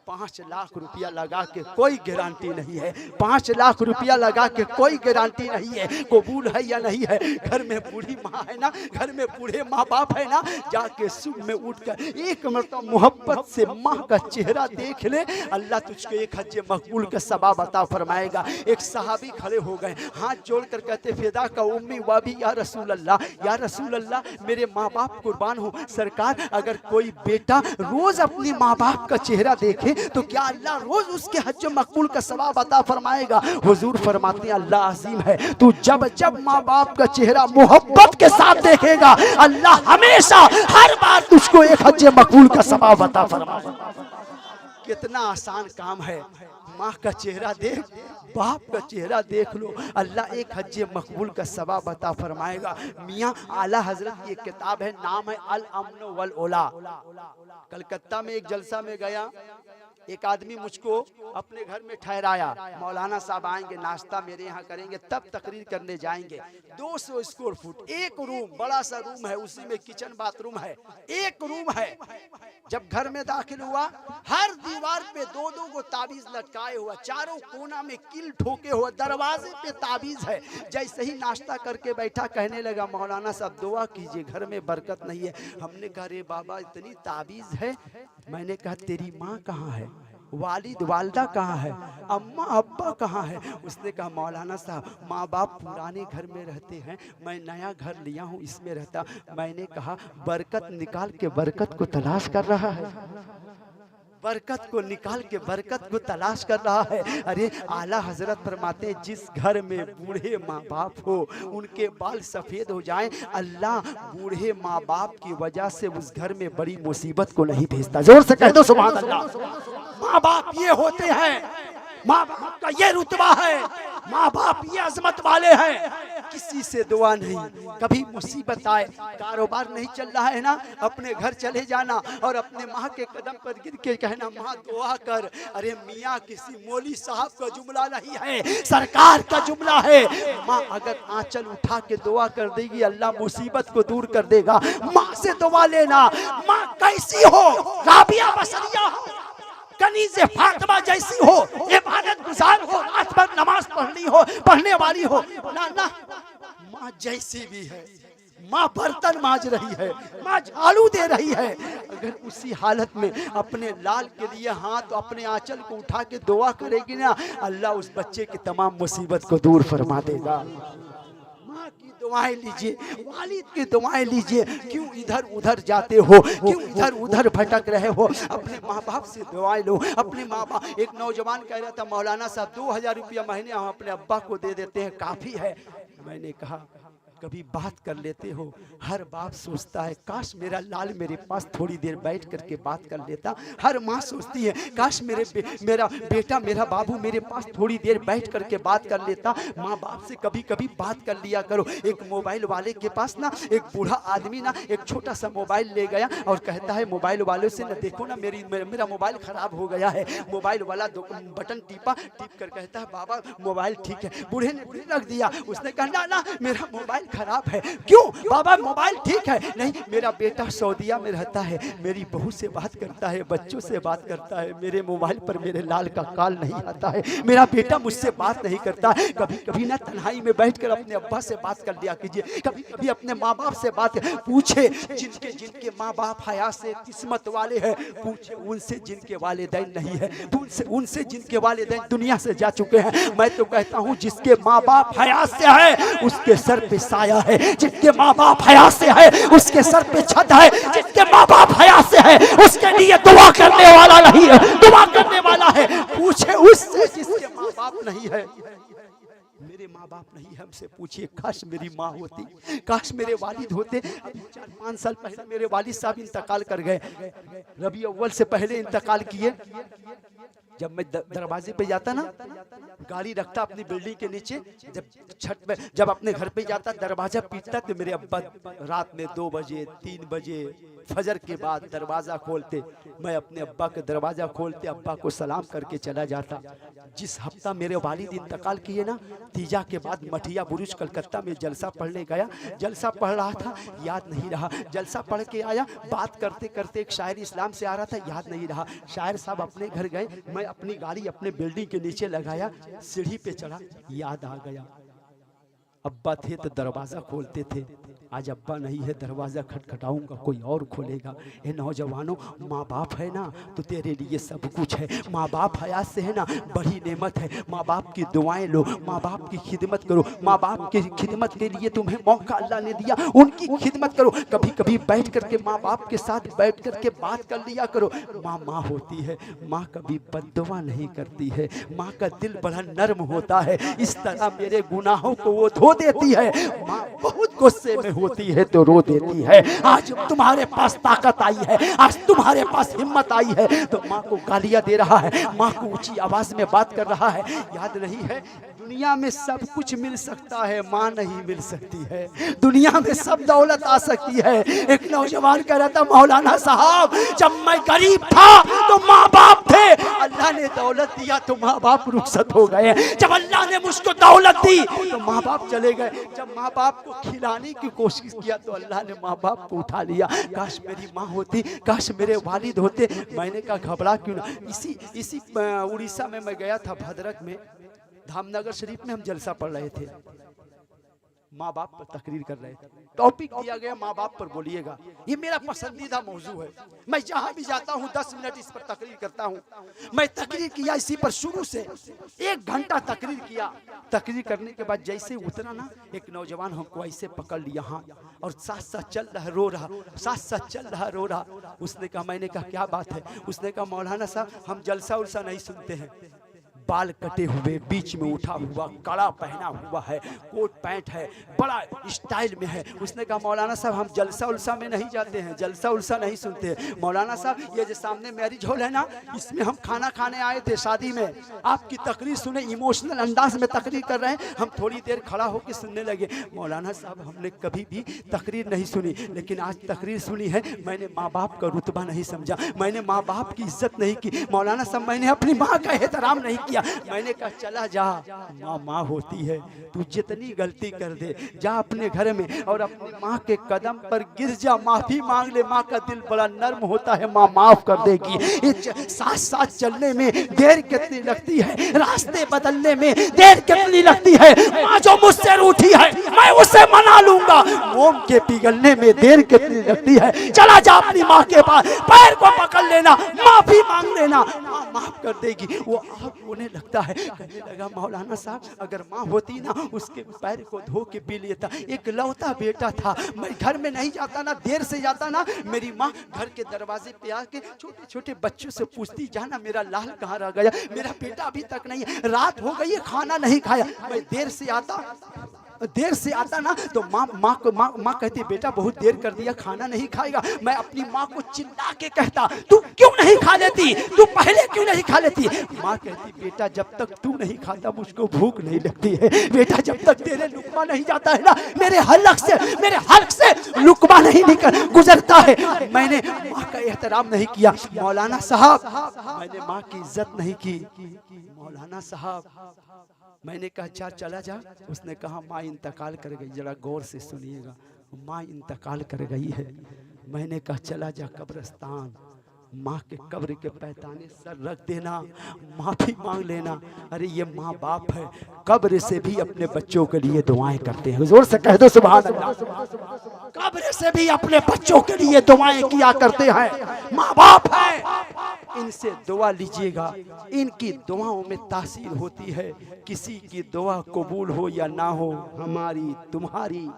5 लाख रुपया लगा के कोई गारंटी नहीं है, 5 लाख रुपया लगा के कोई गारंटी नहीं है कबूल है या नहीं है। घर में बूढ़ी माँ है ना, घर में बूढ़े माँ बाप है ना, जाके सुबह में उठकर एक मरतबा मोहब्बत से माँ का चेहरा देख ले, अल्लाह तुझको एक हज मकबूल का सवाब अता फरमाएगा। एक सहाबी खड़े हो गए, हाथ जोड़कर कहते फिदा का उम्मी वाबी या रसूल अल्लाह, या रसूल अल्लाह मेरे माँ बाप कुर्बान हो। सरकार अगर कोई बेटा रोज अपनी माँ बाप का चेहरा देखे तो क्या अल्लाह रोज उसके हज मकबूल का सवाब अता फरमाएगा? हुजूर फरमाते हैं अल्लाह अजीम है, तू जब जब माँ बाप का चेहरा मोहब्बत के साथ देखेगा अल्लाह हमेशा हर बार तुझको एक हज मकबूल का सवाब अता फरमाएगा। कितना आसान काम है, माँ का चेहरा देख, बाप का चेहरा देख लो, अल्लाह एक हज मकबूल का सवाब अता फरमाएगा। मियाँ आला हजरत की एक किताब है, नाम है अल अमन वल ओला। कलकत्ता में एक जलसा में गया, एक आदमी मुझको अपने घर में ठहराया, मौलाना साहब आएंगे, नाश्ता मेरे यहाँ करेंगे, तब तकरीर करने जाएंगे। 200 स्क्वायर फुट एक रूम, बड़ा सा रूम है, उसी में किचन बाथरूम है, एक रूम है। जब घर में दाखिल हुआ, हर दीवार पे 2-2 को ताबीज लटकाए हुआ, चारों कोना में किल ठोके हुआ, दरवाजे पे ताबीज है। जैसे ही नाश्ता करके बैठा, कहने लगा मौलाना साहब दुआ कीजिए, घर में बरकत नहीं है। हमने कहा रे बाबा इतनी ताबीज है? मैंने कहा तेरी माँ कहाँ है? वालिद वालदा कहाँ है, अम्मा अब्बा कहाँ है। उसने कहा मौलाना साहब माँ बाप पुराने घर में रहते हैं, मैं नया घर लिया हूँ इसमें रहता। मैंने कहा बरकत निकाल के बरकत को तलाश कर रहा है, बरकत को निकाल के बरकत को तलाश कर रहा है। अरे आला हजरत फरमाते जिस घर में बूढ़े माँ बाप हो उनके बाल सफेद हो जाएं, अल्लाह बूढ़े माँ बाप की वजह से उस घर में बड़ी मुसीबत को नहीं भेजता। जोर से कह दो सुभान अल्लाह। माँ बाप ये होते हैं, माँ बाप का ये रुतबा है, माँ बाप ये अजमत वाले हैं। किसी से दुआ नहीं, कभी मुसीबत आए, कारोबार नहीं चल रहा है ना, अपने घर चले जाना और अपने माँ के कदम पर गिर के कहना माँ दुआ कर। अरे मियाँ किसी मौली साहब का जुमला नहीं है, सरकार का जुमला है। माँ अगर आंचल उठा के दुआ कर देगी अल्लाह मुसीबत को दूर कर देगा। माँ से दुआ लेना, माँ कैसी हो, राबिया बसरिया हो, कनीज़े फातिमा जैसी हो, इबादत गुजार हो, रात भर नमाज पढ़ने वाली हो, ना ना माँ जैसी भी है, माँ बर्तन मांज रही है, माँ झाड़ू दे रही है, अगर उसी हालत में अपने लाल के लिए हाथ अपने आंचल को उठा के दुआ करेगी ना, अल्लाह उस बच्चे की तमाम मुसीबत को दूर फरमा देगा। माँ की दुआएं लीजिए, वालिद की दुआएं लीजिए। क्यों इधर उधर जाते हो, क्यों इधर उधर भटक रहे हो, अपने माँ बाप से दुआएं लो। अपने माँ बाप, एक नौजवान कह रहा था मौलाना साहब 2000 रुपया महीने हम अपने अब्बा को दे देते हैं, काफ़ी है। मैंने कहा कभी बात कर लेते हो। हर बाप सोचता है काश मेरा लाल मेरे पास थोड़ी देर बैठ करके बात कर लेता। हर माँ सोचती है काश मेरा बेटा मेरा बाबू मेरे पास थोड़ी देर बैठ करके बात कर लेता। माँ बाप से कभी कभी बात कर लिया करो। एक मोबाइल वाले के पास ना एक बूढ़ा आदमी ना एक छोटा सा मोबाइल ले गया और कहता है मोबाइल वाले से ना देखो ना मेरा मोबाइल खराब हो गया है। मोबाइल वाला बटन टीप कर कहता है बाबा मोबाइल ठीक है। बूढ़े ने रख दिया। उसने कहा ना ना मेरा मोबाइल खराब है। क्यों बाबा मोबाइल ठीक है? नहीं मेरा बेटा सऊदीया में रहता है, मेरी बहू से बात करता है, बच्चों से बात करता है, मेरे मोबाइल पर मेरे लाल का कॉल नहीं आता है, मेरा बेटा मुझसे बात नहीं करता है। कभी कभी ना तन्हाई में बैठकर अपने अब्बा से बात कर लिया कीजिए, कभी कभी अपने माँ बाप से बात पूछे। जिनके माँ बाप हया से किस्मत वाले हैं पूछे उनसे जिनके वालिदैन नहीं है, उनसे जिनके वालिदैन दुनिया से जा चुके हैं। मैं तो कहता हूँ जिसके माँ बाप हया से है उसके सर पे साया है, जिसके माँ बाप हया से है उसके सर पे छत है, जिसके माँ बाप हया से है उसके लिए दुआ करने वाला नहीं है, दुआ करने वाला है। पूछे उससे जिसके माँ बाप नहीं है। मेरे माँ बाप नहीं है, हमसे पूछिए काश मेरी माँ होती, काश मेरे वालिद होते। 4-5 साल पहले मेरे वालिद साहब इंतकाल कर गए, रबी अव्वल से पहले इंतकाल किए। जब मैं दरवाजे पे जाता ना, गाड़ी रखता अपनी बिल्डिंग के नीचे, जब छत में जब अपने घर पे जाता दरवाजा पीटता तो मेरे अब्बा रात में 2 बजे 3 बजे फजर के बाद दरवाज़ा खोलते। मैं अपने अब्बा का दरवाज़ा खोलते अब्बा को सलाम करके चला जाता। जिस हफ्ता मेरे वालिद इंतकाल किए ना, तीजा के बाद मठिया बुरुज कलकत्ता में जलसा पढ़ने गया। जलसा पढ़ रहा था, याद नहीं रहा। जलसा पढ़ के आया, बात करते करते एक शायर इस्लाम से आ रहा था, याद नहीं रहा। शायर साहब अपने घर गए, मैं अपनी गाड़ी अपने बिल्डिंग के नीचे लगाया, सीढ़ी पे चढ़ा, याद आ गया। अब्बा थे तो दरवाज़ा खोलते थे, आज अब्बा नहीं है, दरवाज़ा खटखटाऊंगा कोई और खोलेगा। ये नौजवानों, माँ बाप है ना तो तेरे लिए सब कुछ है। माँ बाप हयात से है ना बड़ी नेमत है। माँ बाप की दुआएं लो, माँ बाप की खिदमत करो। माँ बाप की खिदमत के लिए तुम्हें मौका अल्लाह ने दिया, उनकी खिदमत करो। कभी कभी बैठ करके माँ बाप के साथ बैठ करके बात कर लिया करो। माँ माँ होती है, माँ कभी बद्दुआ नहीं करती है, माँ का दिल बड़ा नर्म होता है। इस तरह मेरे गुनाहों को वो धो देती है। माँ बहुत गुस्से में होती है तो रो देती है। आज तुम्हारे पास ताकत आई है, आज तुम्हारे पास हिम्मत आई है तो माँ को गालियां दे रहा है, माँ को ऊंची आवाज में बात कर रहा है। याद नहीं है दुनिया में सब कुछ मिल सकता है, माँ नहीं मिल सकती है। दुनिया में सब दौलत आ सकती है। एक नौजवान कह रहा था मौलाना साहब जब मैं गरीब था तो माँ बाप थे, अल्लाह ने दौलत दिया तो माँ बाप रुखसत हो गए। जब अल्लाह ने मुझको दौलत दी तो माँ बाप चले गए। जब माँ बाप को खिलाने की कोशिश किया तो अल्लाह ने माँ बाप को उठा लिया। काश मेरी माँ होती, काश मेरे वालिद होते। मैंने कहा घबरा क्यों ना। इसी उड़ीसा में मैं गया था, भद्रक में धामनगर शरीफ में हम जलसा पढ़ रहे थे। माँ बाप पर तकरीर कर रहे हैं। टॉपिक दिया गया माँ बाप पर बोलिएगा। ये मेरा पसंदीदा मौजू है। मैं जहाँ भी जाता हूँ 10 मिनट इस पर तकरीर करता हूँ। मैं तकरीर किया इसी पर, शुरू से 1 घंटा तकरीर किया। तकरीर करने के बाद जैसे उतरा ना, एक नौजवान हमको ऐसे पकड़ लिया हाँ, और साथ साथ चल रहा रो रहा, साथ साथ चल रहा रो रहा। उसने कहा, मैंने कहा क्या बात है? उसने कहा, मौलाना साहब हम जलसा उलसा नहीं सुनते हैं। बाल कटे हुए, बीच में उठा हुआ, कड़ा पहना हुआ है, कोट पैंट है, बड़ा स्टाइल में है। उसने कहा, मौलाना साहब हम जलसा उलसा में नहीं जाते हैं, जलसा उलसा नहीं सुनते। मौलाना साहब ये जो सामने मैरिज हॉल है ना, इसमें हम खाना खाने आए थे शादी में, आपकी तकरीर सुने, इमोशनल अंदाज में तकरीर कर रहे हैं। हम थोड़ी देर खड़ा होकर सुनने लगे। मौलाना साहब हमने कभी भी तकरीर नहीं सुनी, लेकिन आज तकरीर सुनी है। मैंने माँ बाप का रुतबा नहीं समझा, मैंने माँ बाप की इज्जत नहीं की। मौलाना साहब मैंने अपनी माँ का एहतराम नहीं किया। मैंने कहा चला जा, माँ माँ होती है, तू जितनी गलती कर दे जा अपने घर में और अपनी माँ के कदम पर गिर जा, माफी मांग ले। माँ का दिल बड़ा नर्म होता है, माँ माफ कर देगी। साथ साथ चलने में देर कितनी लगती है, रास्ते बदलने में देर कितनी लगती है। माँ जो मुझसे रूठी है मैं उसे मना लूंगा। मोम के पिघलने में देर कितनी लगती है। चला जा अपनी माँ के पास, पैर को पकड़ लेना, माफी मांग लेना, माँ माफ कर देगी। वो आग होने लगता है। कहने लगा, मौलाना साहब अगर माँ होती ना, उसके पैर को धो के पी लेता। एक लौता बेटा था, मैं घर में नहीं जाता ना, देर से जाता ना, मेरी माँ घर के दरवाजे पे आके छोटे छोटे बच्चों से पूछती, जाना मेरा लाल कहाँ रह गया, मेरा बेटा अभी तक नहीं है, रात हो गई है खाना नहीं खाया। मैं देर से आता ना तो माँ कहती, बेटा बहुत देर कर दिया, खाना नहीं खाएगा। मैं अपनी माँ को चिल्ला के कहता, तू क्यों नहीं खा लेती, तू पहले क्यों नहीं खा लेती। माँ कहती, बेटा जब तक तू नहीं खाता मुझको भूख नहीं लगती है। बेटा जब तक तेरे लुकमा नहीं जाता है ना, मेरे हलक से लुकमा नहीं निकल गुजरता है। मैंने माँ का एहतराम नहीं किया। मौलाना साहब मैंने माँ की इज्जत नहीं की। मौलाना साहब मैंने कहा, अच्छा चला जा। उसने कहा, माँ इंतकाल कर गई। जरा गौर से सुनिएगा, माँ इंतकाल कर गई है। मैंने कहा, चला जा कब्रिस्तान, माँ के कब्र के पैताने सर रख देना, माफी मांग लेना। अरे ये माँ बाप है, कब्र से भी अपने बच्चों के लिए दुआएं करते हैं। जोर से कह दो सुभान अल्लाह। कब्र से भी अपने बच्चों के लिए दुआएं किया करते हैं। माँ बाप है, इनसे दुआ लीजिएगा, इनकी दुआओं में तासीर होती है। किसी की दुआ कबूल हो या ना हो, हमारी तुम्हारी,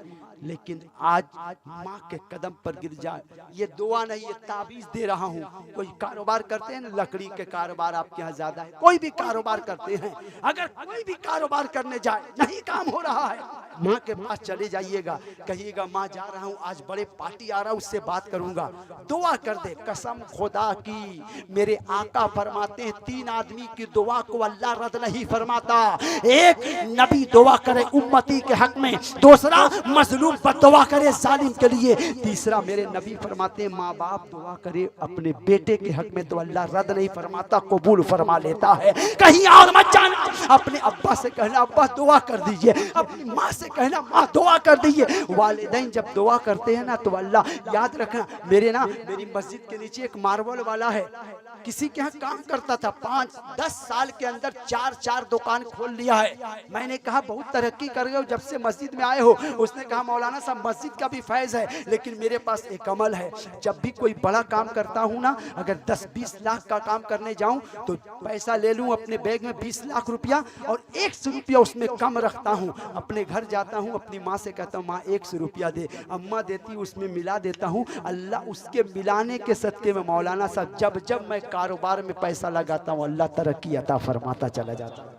लेकिन आज माँ के कदम पर गिर जाए, ये दुआ नहीं, ये ताबीज दे रहा हूँ। कोई कारोबार करते हैं ना, लकड़ी के कारोबार आपके यहाँ ज्यादा है, कोई भी कारोबार करते हैं, अगर कोई भी कारोबार करने जाए नहीं काम हो रहा है, माँ के पास चले जाइएगा, कहिएगा माँ जा रहा हूँ, आज बड़े पार्टी आ रहा, उससे बात करूंगा, दुआ कर दे। कसम खुदा की, मेरे आका फरमाते हैं 3 आदमी की दुआ को अल्लाह रद्द नहीं फरमाता। एक नबी दुआ करे उम्मती के हक में, दूसरा मजलूम बद्दुआ करे जालिम के लिए, तीसरा मेरे नबी फरमाते हैं माँ बाप दुआ करे अपने बेटे के हक में तो अल्लाह रद्द नहीं फरमाता, कबूल फरमा लेता है। कहीं और मत जाना, अपने अब्बा से कहना अब्बा दुआ कर दीजिए, अपनी माँ से कहना माँ दुआ कर दीजिए। वालिदैन जब दुआ करते हैं ना तो अल्लाह, याद रखना, मेरी मस्जिद के नीचे एक मार्बल वाला है, किसी के यहाँ काम करता था, 5-10 साल के अंदर 4 दुकान खोल लिया है। मैंने कहा बहुत तरक्की कर गए हो जब से मस्जिद में आए हो। उसने कहा मौलाना साहब मस्जिद का भी फैज है, लेकिन मेरे पास एक अमल है, जब भी कोई बड़ा काम करता हूँ ना, अगर 10-20 लाख का काम करने जाऊँ तो पैसा ले लूँ अपने बैग में 20 लाख रुपया और 100 रुपया उसमें कम रखता हूँ। अपने घर जाता हूँ, अपनी माँ से कहता हूँ माँ 100 रुपया दे, अम्मा देती उसमें मिला देता हूँ। अल्लाह उसके मिलाने के सदके में मौलाना साहब जब मैं कारोबार में पैसा लगाता हूँ अल्लाह तरक्की अता फरमाता चला जाता है।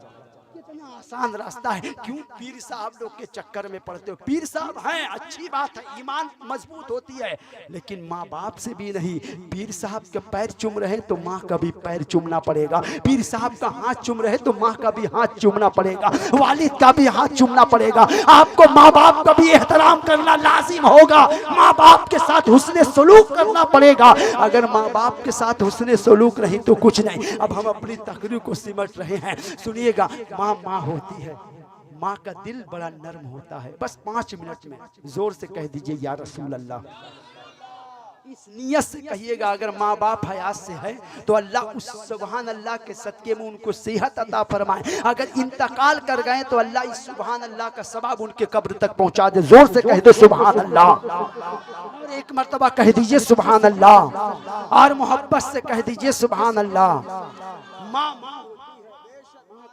कितना आसान रास्ता है, क्यों पीर साहब लोग के चक्कर में पड़ते हो? पीर साहब हैं, अच्छी बात है, ईमान मजबूत होती है, लेकिन माँ बाप से भी नहीं। पीर साहब के पैर चूम रहे तो माँ का भी पैर चूमना पड़ेगा, पीर साहब का हाथ चूम रहे तो माँ का भी हाथ चूमना पड़ेगा, वालिद का भी हाथ चूमना पड़ेगा। आपको माँ बाप का भी एहतराम करना लाजिम होगा, माँ बाप के साथ हुस्ने सलूक करना पड़ेगा। अगर माँ बाप के साथ हुस्ने सलूक नहीं तो कुछ नहीं। अब हम अपनी तकरीर को सिमट रहे हैं, सुनिएगा। माँ माँ होती है, माँ का दिल बड़ा नर्म होता है। बस 5 मिनट में जोर से कह दीजिए या रसूल अल्लाह। इस नियत से कहिएगा, अगर माँ बाप हयात से है तो अल्लाह उस सुभान अल्लाह के सदके में उनको सेहत अता फरमाए। अगर इंतकाल कर गए तो अल्लाह इस सुभान अल्लाह का सवाब उनके कब्र तक पहुंचा दे। जोर से कह दो सुभान अल्लाह, और एक मर्तबा कह दीजिए सुभान अल्लाह, और मोहब्बत से कह दीजिए सुभान अल्लाह। माँ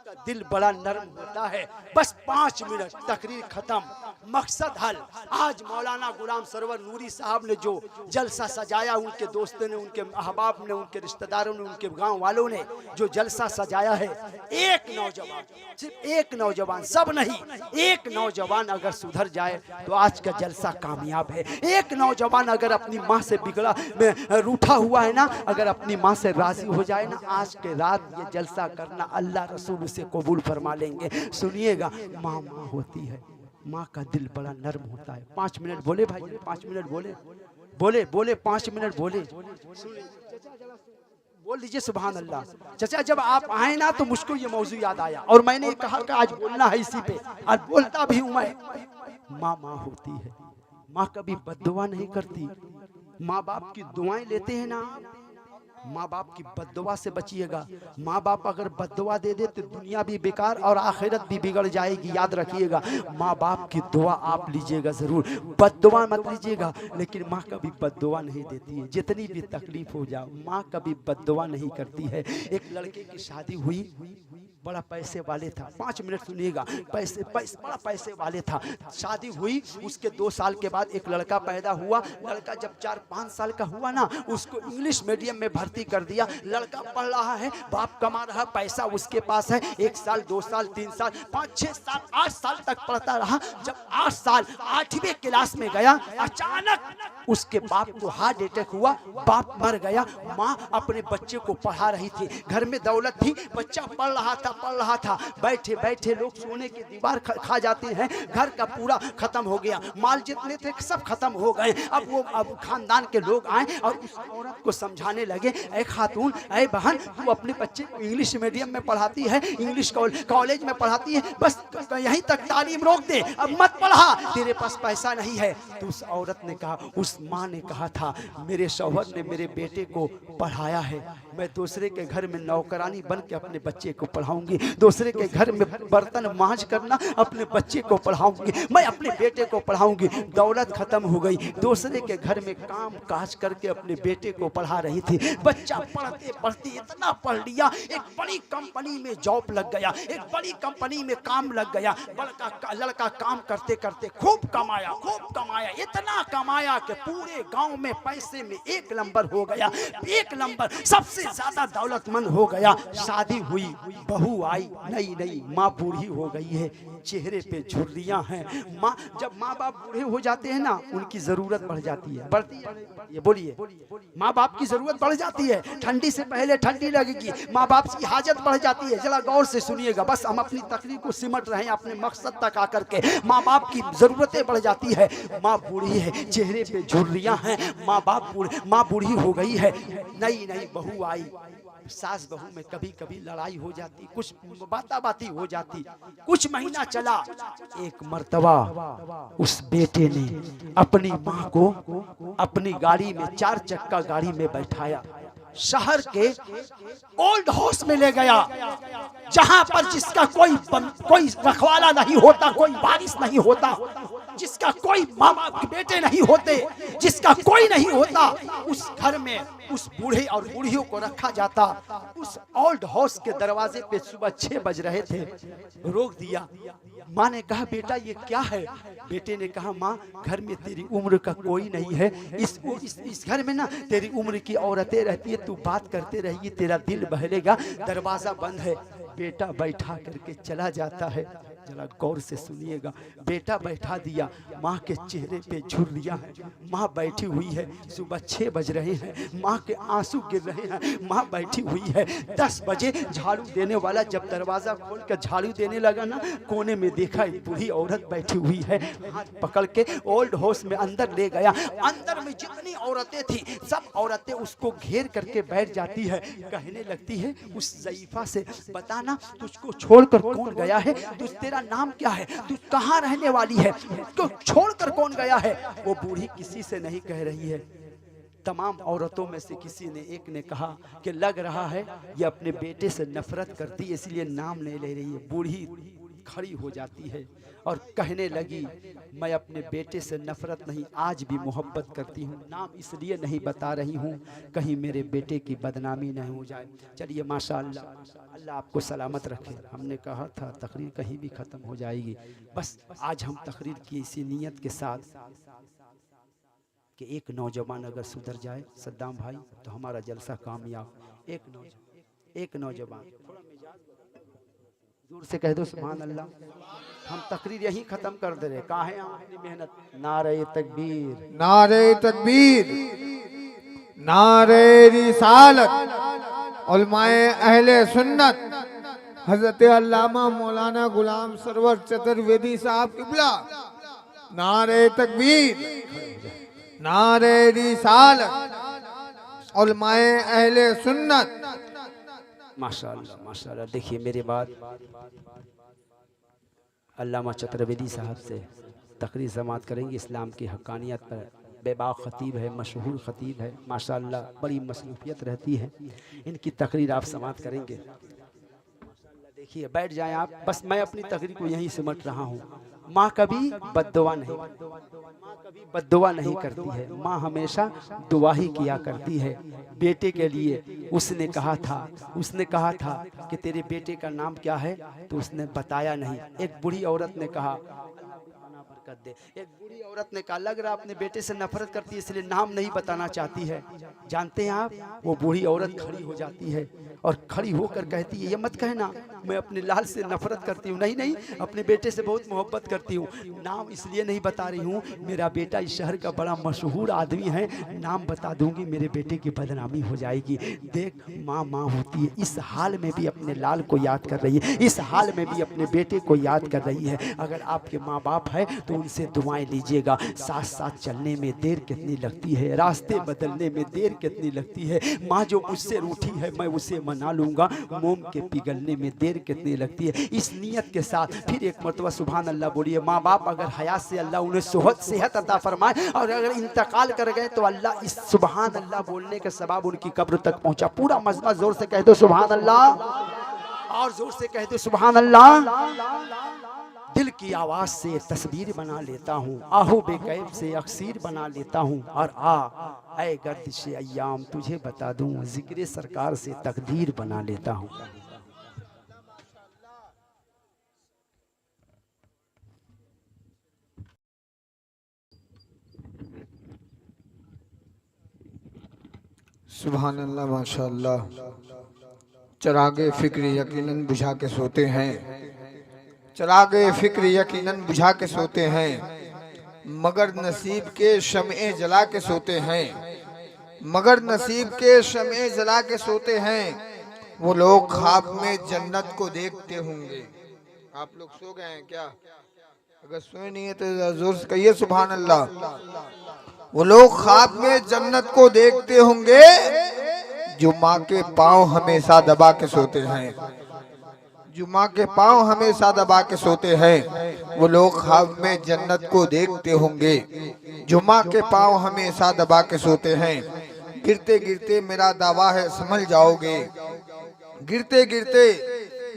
का दिल बड़ा नरम होता है। बस 5 मिनट, तकरीर खत्म, मकसद हल। आज मौलाना गुलाम सरवर नूरी साहब ने जो जलसा सजाया, उनके दोस्तों ने, उनके अहबाब ने, उनके रिश्तेदारों ने, उनके गांव वालों ने जो जलसा सजाया है, एक नौजवान, सिर्फ एक नौजवान, सब नहीं, एक नौजवान अगर सुधर जाए तो आज का जलसा कामयाब है। एक नौजवान अगर अपनी माँ से बिगड़ा रूठा हुआ है ना, अगर अपनी माँ से राजी हो जाए ना, आज के रात ये जलसा करना अल्लाह रसूल उसे कबूल फरमा लेंगे। सुनिएगा, माँ माँ होती है, माँ का दिल बड़ा नर्म होता है। 5 मिनट बोले भाई, 5 मिनट बोले, बोले बोले 5 मिनट बोले, बोल दीजिए सुभान अल्लाह। चाचा जब आप आए ना तो मुझको ये मौजू याद आया, और मैंने कहा कि आज बोलना है इसी पे, आज बोलता भी हूँ मैं। माँ माँ होती है, माँ कभी बद्दुआ नहीं करती। माँ बाप की दुआएं लेते हैं ना, माँ बाप की बद्दुआ से बचिएगा। माँ बाप अगर बद्दुआ दे दे तो दुनिया भी बेकार और आखिरत भी बिगड़ जाएगी, याद रखिएगा। माँ बाप की दुआ आप लीजिएगा जरूर, बद्दुआ मत लीजिएगा। लेकिन माँ कभी बद्दुआ नहीं देती है, जितनी भी तकलीफ हो जाओ, माँ कभी बद्दुआ नहीं करती है। एक लड़के की शादी हुई, बड़ा पैसे वाले था, 5 मिनट सुनिएगा, बड़ा पैसे वाले था। शादी हुई, उसके 2 साल के बाद एक लड़का पैदा हुआ। लड़का जब 4-5 साल का हुआ ना, उसको इंग्लिश मीडियम में भर्ती कर दिया। लड़का पढ़ रहा है, बाप कमा रहा, पैसा उसके पास है। 1 साल, 2 साल, 3 साल, 5-6 साल, 8 साल तक पढ़ता रहा। जब 8 साल 8वीं क्लास में गया, अचानक उसके बाप को हार्ट अटैक हुआ, बाप मर गया। माँ अपने बच्चे को पढ़ा रही थी, घर में दौलत थी, बच्चा पढ़ रहा था। बैठे बैठे लोग सोने की दीवार खा जाते हैं, घर का पूरा खत्म हो गया, माल जितने थे सब खत्म हो गए। अब खानदान के लोग आए और उस औरत को समझाने लगे, ऐ खातून, ऐ बहन, तू अपने बच्चे को इंग्लिश मीडियम में पढ़ाती है, इंग्लिश कॉलेज में पढ़ाती है, बस यहीं तक तालीम रोक दे, अब मत पढ़ा, तेरे पास पैसा नहीं है। तो उस औरत ने कहा, उस माँ ने कहा था, मेरे शौहर ने मेरे बेटे को पढ़ाया है, मैं दूसरे के घर में नौकरानी बन के अपने बच्चे को पढ़ाऊंगी, दूसरे के घर में बर्तन मांझ करना अपने बच्चे को पढ़ाऊंगी, मैं अपने बेटे को पढ़ाऊंगी। दौलत खत्म हो गई, दूसरे के घर में काम काज करके अपने बेटे को पढ़ा रही थी। बच्चा पढ़ते पढ़ते इतना पढ़ लिया, एक बड़ी कंपनी में जॉब लग गया, एक बड़ी कंपनी में काम लग गया। लड़का काम करते करते खूब कमाया, इतना कमाया कि पूरे गांव में पैसे में 1 नंबर हो गया, 1 नंबर, सबसे ज्यादा दौलतमंद हो गया। शादी हुई, बहू आई, नई माँ बूढ़ी हो गई है, चेहरे पे झुर्रियां हैं। माँ, जब माँ बाप बूढ़े हो जाते हैं ना, उनकी जरूरत बढ़ जाती है, बढ़ती है, ये बोलिए, माँ बाप की जरूरत बढ़ जाती है। ठंडी से पहले ठंडी लगेगी, माँ बाप की हाजत बढ़ जाती है। जरा गौर से सुनिएगा, बस हम अपनी तकलीफ को सिमट रहे हैं, अपने मकसद तक आकर के। माँ बाप की जरूरतें बढ़ जाती है, माँ बूढ़ी है, चेहरे पे झुर्रियां हैं, माँ बूढ़ी हो गई है, नई बहू आई। सास बहू में कभी कभी लड़ाई हो जाती, कुछ बाती हो जाती। कुछ महीना चला, एक मर्तबा उस बेटे ने अपनी माँ को अपनी गाड़ी में, 4 चक्का गाड़ी में बैठाया, शहर के ओल्ड हाउस में ले गया, जहां पर जिसका कोई रखवाला नहीं होता, कोई बारिश नहीं होता, जिसका कोई माँ बाप के बेटे नहीं होते, जिसका कोई नहीं होता, उस घर में उस बूढ़े और बूढ़ियों को रखा जाता। उस ओल्ड हाउस के दरवाजे पे सुबह 6 बज रहे थे, रोक दिया। माँ ने कहा, बेटा ये क्या है? बेटे ने कहा, माँ घर में तेरी उम्र का कोई नहीं है, इस घर में ना तेरी उम्र की औरतें रहती है, तू बात करते रहिए, तेरा दिल बहलेगा, दरवाजा बंद है। बेटा बैठा करके चला जाता है, जरा गौर से सुनिएगा। बेटा बैठा दिया, माँ के चेहरे पे झुर्रियां हैं, माँ बैठी हुई है, सुबह 6 बज रहे हैं, माँ के आंसू गिर रहे हैं, माँ बैठी हुई है। 10 बजे झाड़ू देने वाला जब दरवाजा खोल कर झाड़ू देने लगा ना, कोने में देखा एक बूढ़ी औरत बैठी हुई है, हाथ पकड़ के ओल्ड हाउस में अंदर ले गया। अंदर में जितनी औरतें थी, सब औरतें उसको घेर करके बैठ जाती है, कहने लगती है उस ज़ईफा से, बताना तुझको छोड़कर कौन गया है, तेरा नाम क्या है, तू कहाँ रहने वाली है, तो छोड़कर कौन गया है? वो बूढ़ी किसी से नहीं कह रही है, तमाम औरतों में से किसी ने एक ने कहा कि लग रहा है ये अपने बेटे से नफरत करती है, इसलिए नाम नहीं ले रही है। बूढ़ी खड़ी हो जाती है और कहने लगी, मैं अपने बेटे से नफरत नहीं, आज भी मोहब्बत करती हूँ, नाम इसलिए नहीं बता रही हूँ कहीं मेरे बेटे की बदनामी नहीं हो जाए। चलिए माशाअल्लाह, अल्लाह आपको सलामत रखे। हमने कहा था तकरीर कहीं भी ख़त्म हो जाएगी, बस आज हम तकरीर की इसी नीयत के साथ कि एक नौजवान अगर सुधर जाए सद्दाम भाई तो हमारा जलसा कामयाब। एक नौजवान जोर से कह दो सुभान अल्लाह। हम तकरीर यहीं खत्म कर दे रहे, कहाँ है हम अपनी मेहनत। नारे तकबीर, नारे तकबीर, नारे रिसालत, उलमाए अहले सुन्नत हजरत अल्लामा मौलाना गुलाम सरवर चतुर्वेदी साहब किबला। नारे तकबीर, नारे रिसालत, उलमाए अहले सुन्नत। माशाअल्लाह माशाअल्लाह। देखिए मेरे बाद अल्लामा चतुर्वेदी साहब से तकरीर समाअत करेंगे इस्लाम की हक्कानियत पर। बेबाक ख़तीब है, मशहूर ख़तीब है माशाअल्लाह, बड़ी मसरूफियत रहती है। इनकी तकरीर आप समाअत करेंगे। देखिए बैठ जाएं आप, बस मैं अपनी तकरीर को यहीं सिमट रहा हूँ। माँ कभी बद्दुआ नहीं करती है, माँ हमेशा दुआ ही किया करती है बेटे के लिए। उसने कहा था कि तेरे बेटे का नाम क्या है, तो उसने बताया नहीं। एक बूढ़ी औरत ने कहा, एक बूढ़ी औरत ने कहा लग रहा अपने बेटे से नफरत करती है इसलिए नाम नहीं बताना चाहती है। जानते हैं आप, वो बूढ़ी औरत खड़ी हो जाती है और खड़ी होकर कहती है, ये मत कहना मैं अपने लाल से नफरत करती हूँ, नहीं अपने बेटे से बहुत मोहब्बत करती हूँ। नाम इसलिए नहीं बता रही हूँ, मेरा बेटा इस शहर का बड़ा मशहूर आदमी है, नाम बता दूंगी मेरे बेटे की बदनामी हो जाएगी। देख माँ होती है, इस हाल में भी अपने लाल को याद कर रही है, इस हाल में भी अपने बेटे को याद कर रही है। अगर आपके माँ बाप है तो उनसे दुआएं लीजिएगा। साथ साथ चलने में देर कितनी लगती है, रास्ते बदलने में देर कितनी लगती है। माँ जो मुझसे रूठी है मैं उसे मना लूंगा, मोम के पिघलने में देर कितनी लगती है। इस नियत के साथ फिर एक मरतबा सुभान अल्लाह बोलिए। माँ बाप अगर हयात से अल्लाह उन्हें सेहत अता फरमाए और अगर इंतकाल कर गए तो अल्लाह इस सुभान अल्लाह बोलने के सबाब उनकी कब्र तक पहुंचा। पूरा मजमा जोर से कह दो सुभान अल्लाह, और जोर से कह दो सुभान अल्लाह। दिल की आवाज से तस्वीर बना लेता हूँ, आहू बेकैफ से अक्सीर बना लेता हूँ, और ऐ गर्दिश अय्याम तुझे बता दूँ, जिक्र सरकार से तकदीर बना लेता हूँ। सुभान अल्लाह माशाअल्लाह। चरागे फिक्र यकीनन बुझा के सोते हैं, चरागे फिक्र यकीनन बुझा के सोते हैं, मगर नसीब के शमए जला के सोते हैं, मगर नसीब के शमए जला के सोते हैं। वो लोग ख्वाब में जन्नत को देखते होंगे। आप लोग सो गए हैं क्या? अगर सोए नहीं है तो जोर से कहिए सुभान अल्लाह। वो लोग ख्वाब में जन्नत को देखते होंगे जो माँ के पाँव हमेशा दबा के सोते हैं, जो माँ के पाँव हमेशा दबा के सोते हैं। वो लोग ख्वाब में जन्नत को देखते होंगे जो माँ के पाँव हमेशा दबा के सोते हैं। गिरते गिरते मेरा दावा है समझ जाओगे, गिरते गिरते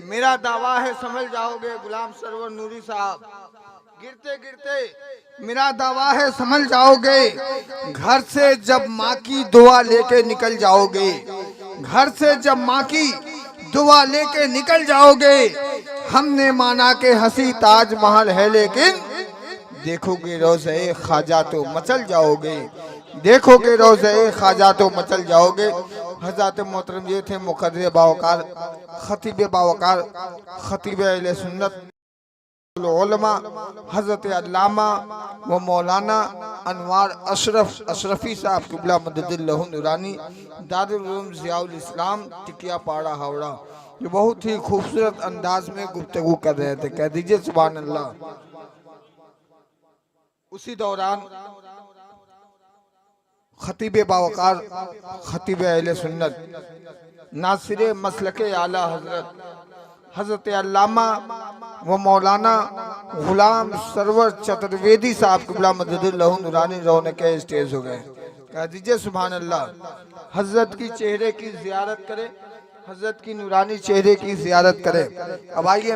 मेरा दावा है समझ जाओगे। गुलाम सरवर नूरी साहब, गिरते गिरते मेरा दावा है समझ जाओगे। घर से जब माँ की दुआ लेके निकल जाओगे, घर से जब माँ की दुआ लेके निकल जाओगे। हमने माना के हंसी ताजमहल है लेकिन देखोगे रोज़े ख्वाजा तो मचल जाओगे, देखोगे रोज़े ख्वाजा तो मचल जाओगे। हज़रत मोहतरम ये थे मुक़र्रिर बावकार, खतीब बावकार, खतीब अहले सुन्नत उलमा हज़रत अल्लामा व मौलाना अनवार अशरफी साहब क़िबला मददुल्लाहु नूरानी दारुल उलूम ज़ियाउल इस्लाम टिकिया पाड़ा हावड़ा। ये बहुत ही खूबसूरत अंदाज में गुफ्तगू कर रहे थे, कह दीजिए सुभान अल्लाह। उसी दौरान खतीब बावकार, खतीब अहले सुन्नत, नासिर मसलके आला हज़रत अल्लामा व मौलाना गुलाम सरवर चतुर्वेदी साहब क़िबला मददुल्लाहु नूरानी रौनक स्टेज हो गए। कह दीजिए सुभान अल्लाह। हजरत की चेहरे की जियारत करें, हजरत की नूरानी चेहरे की जियारत करें। अब आइए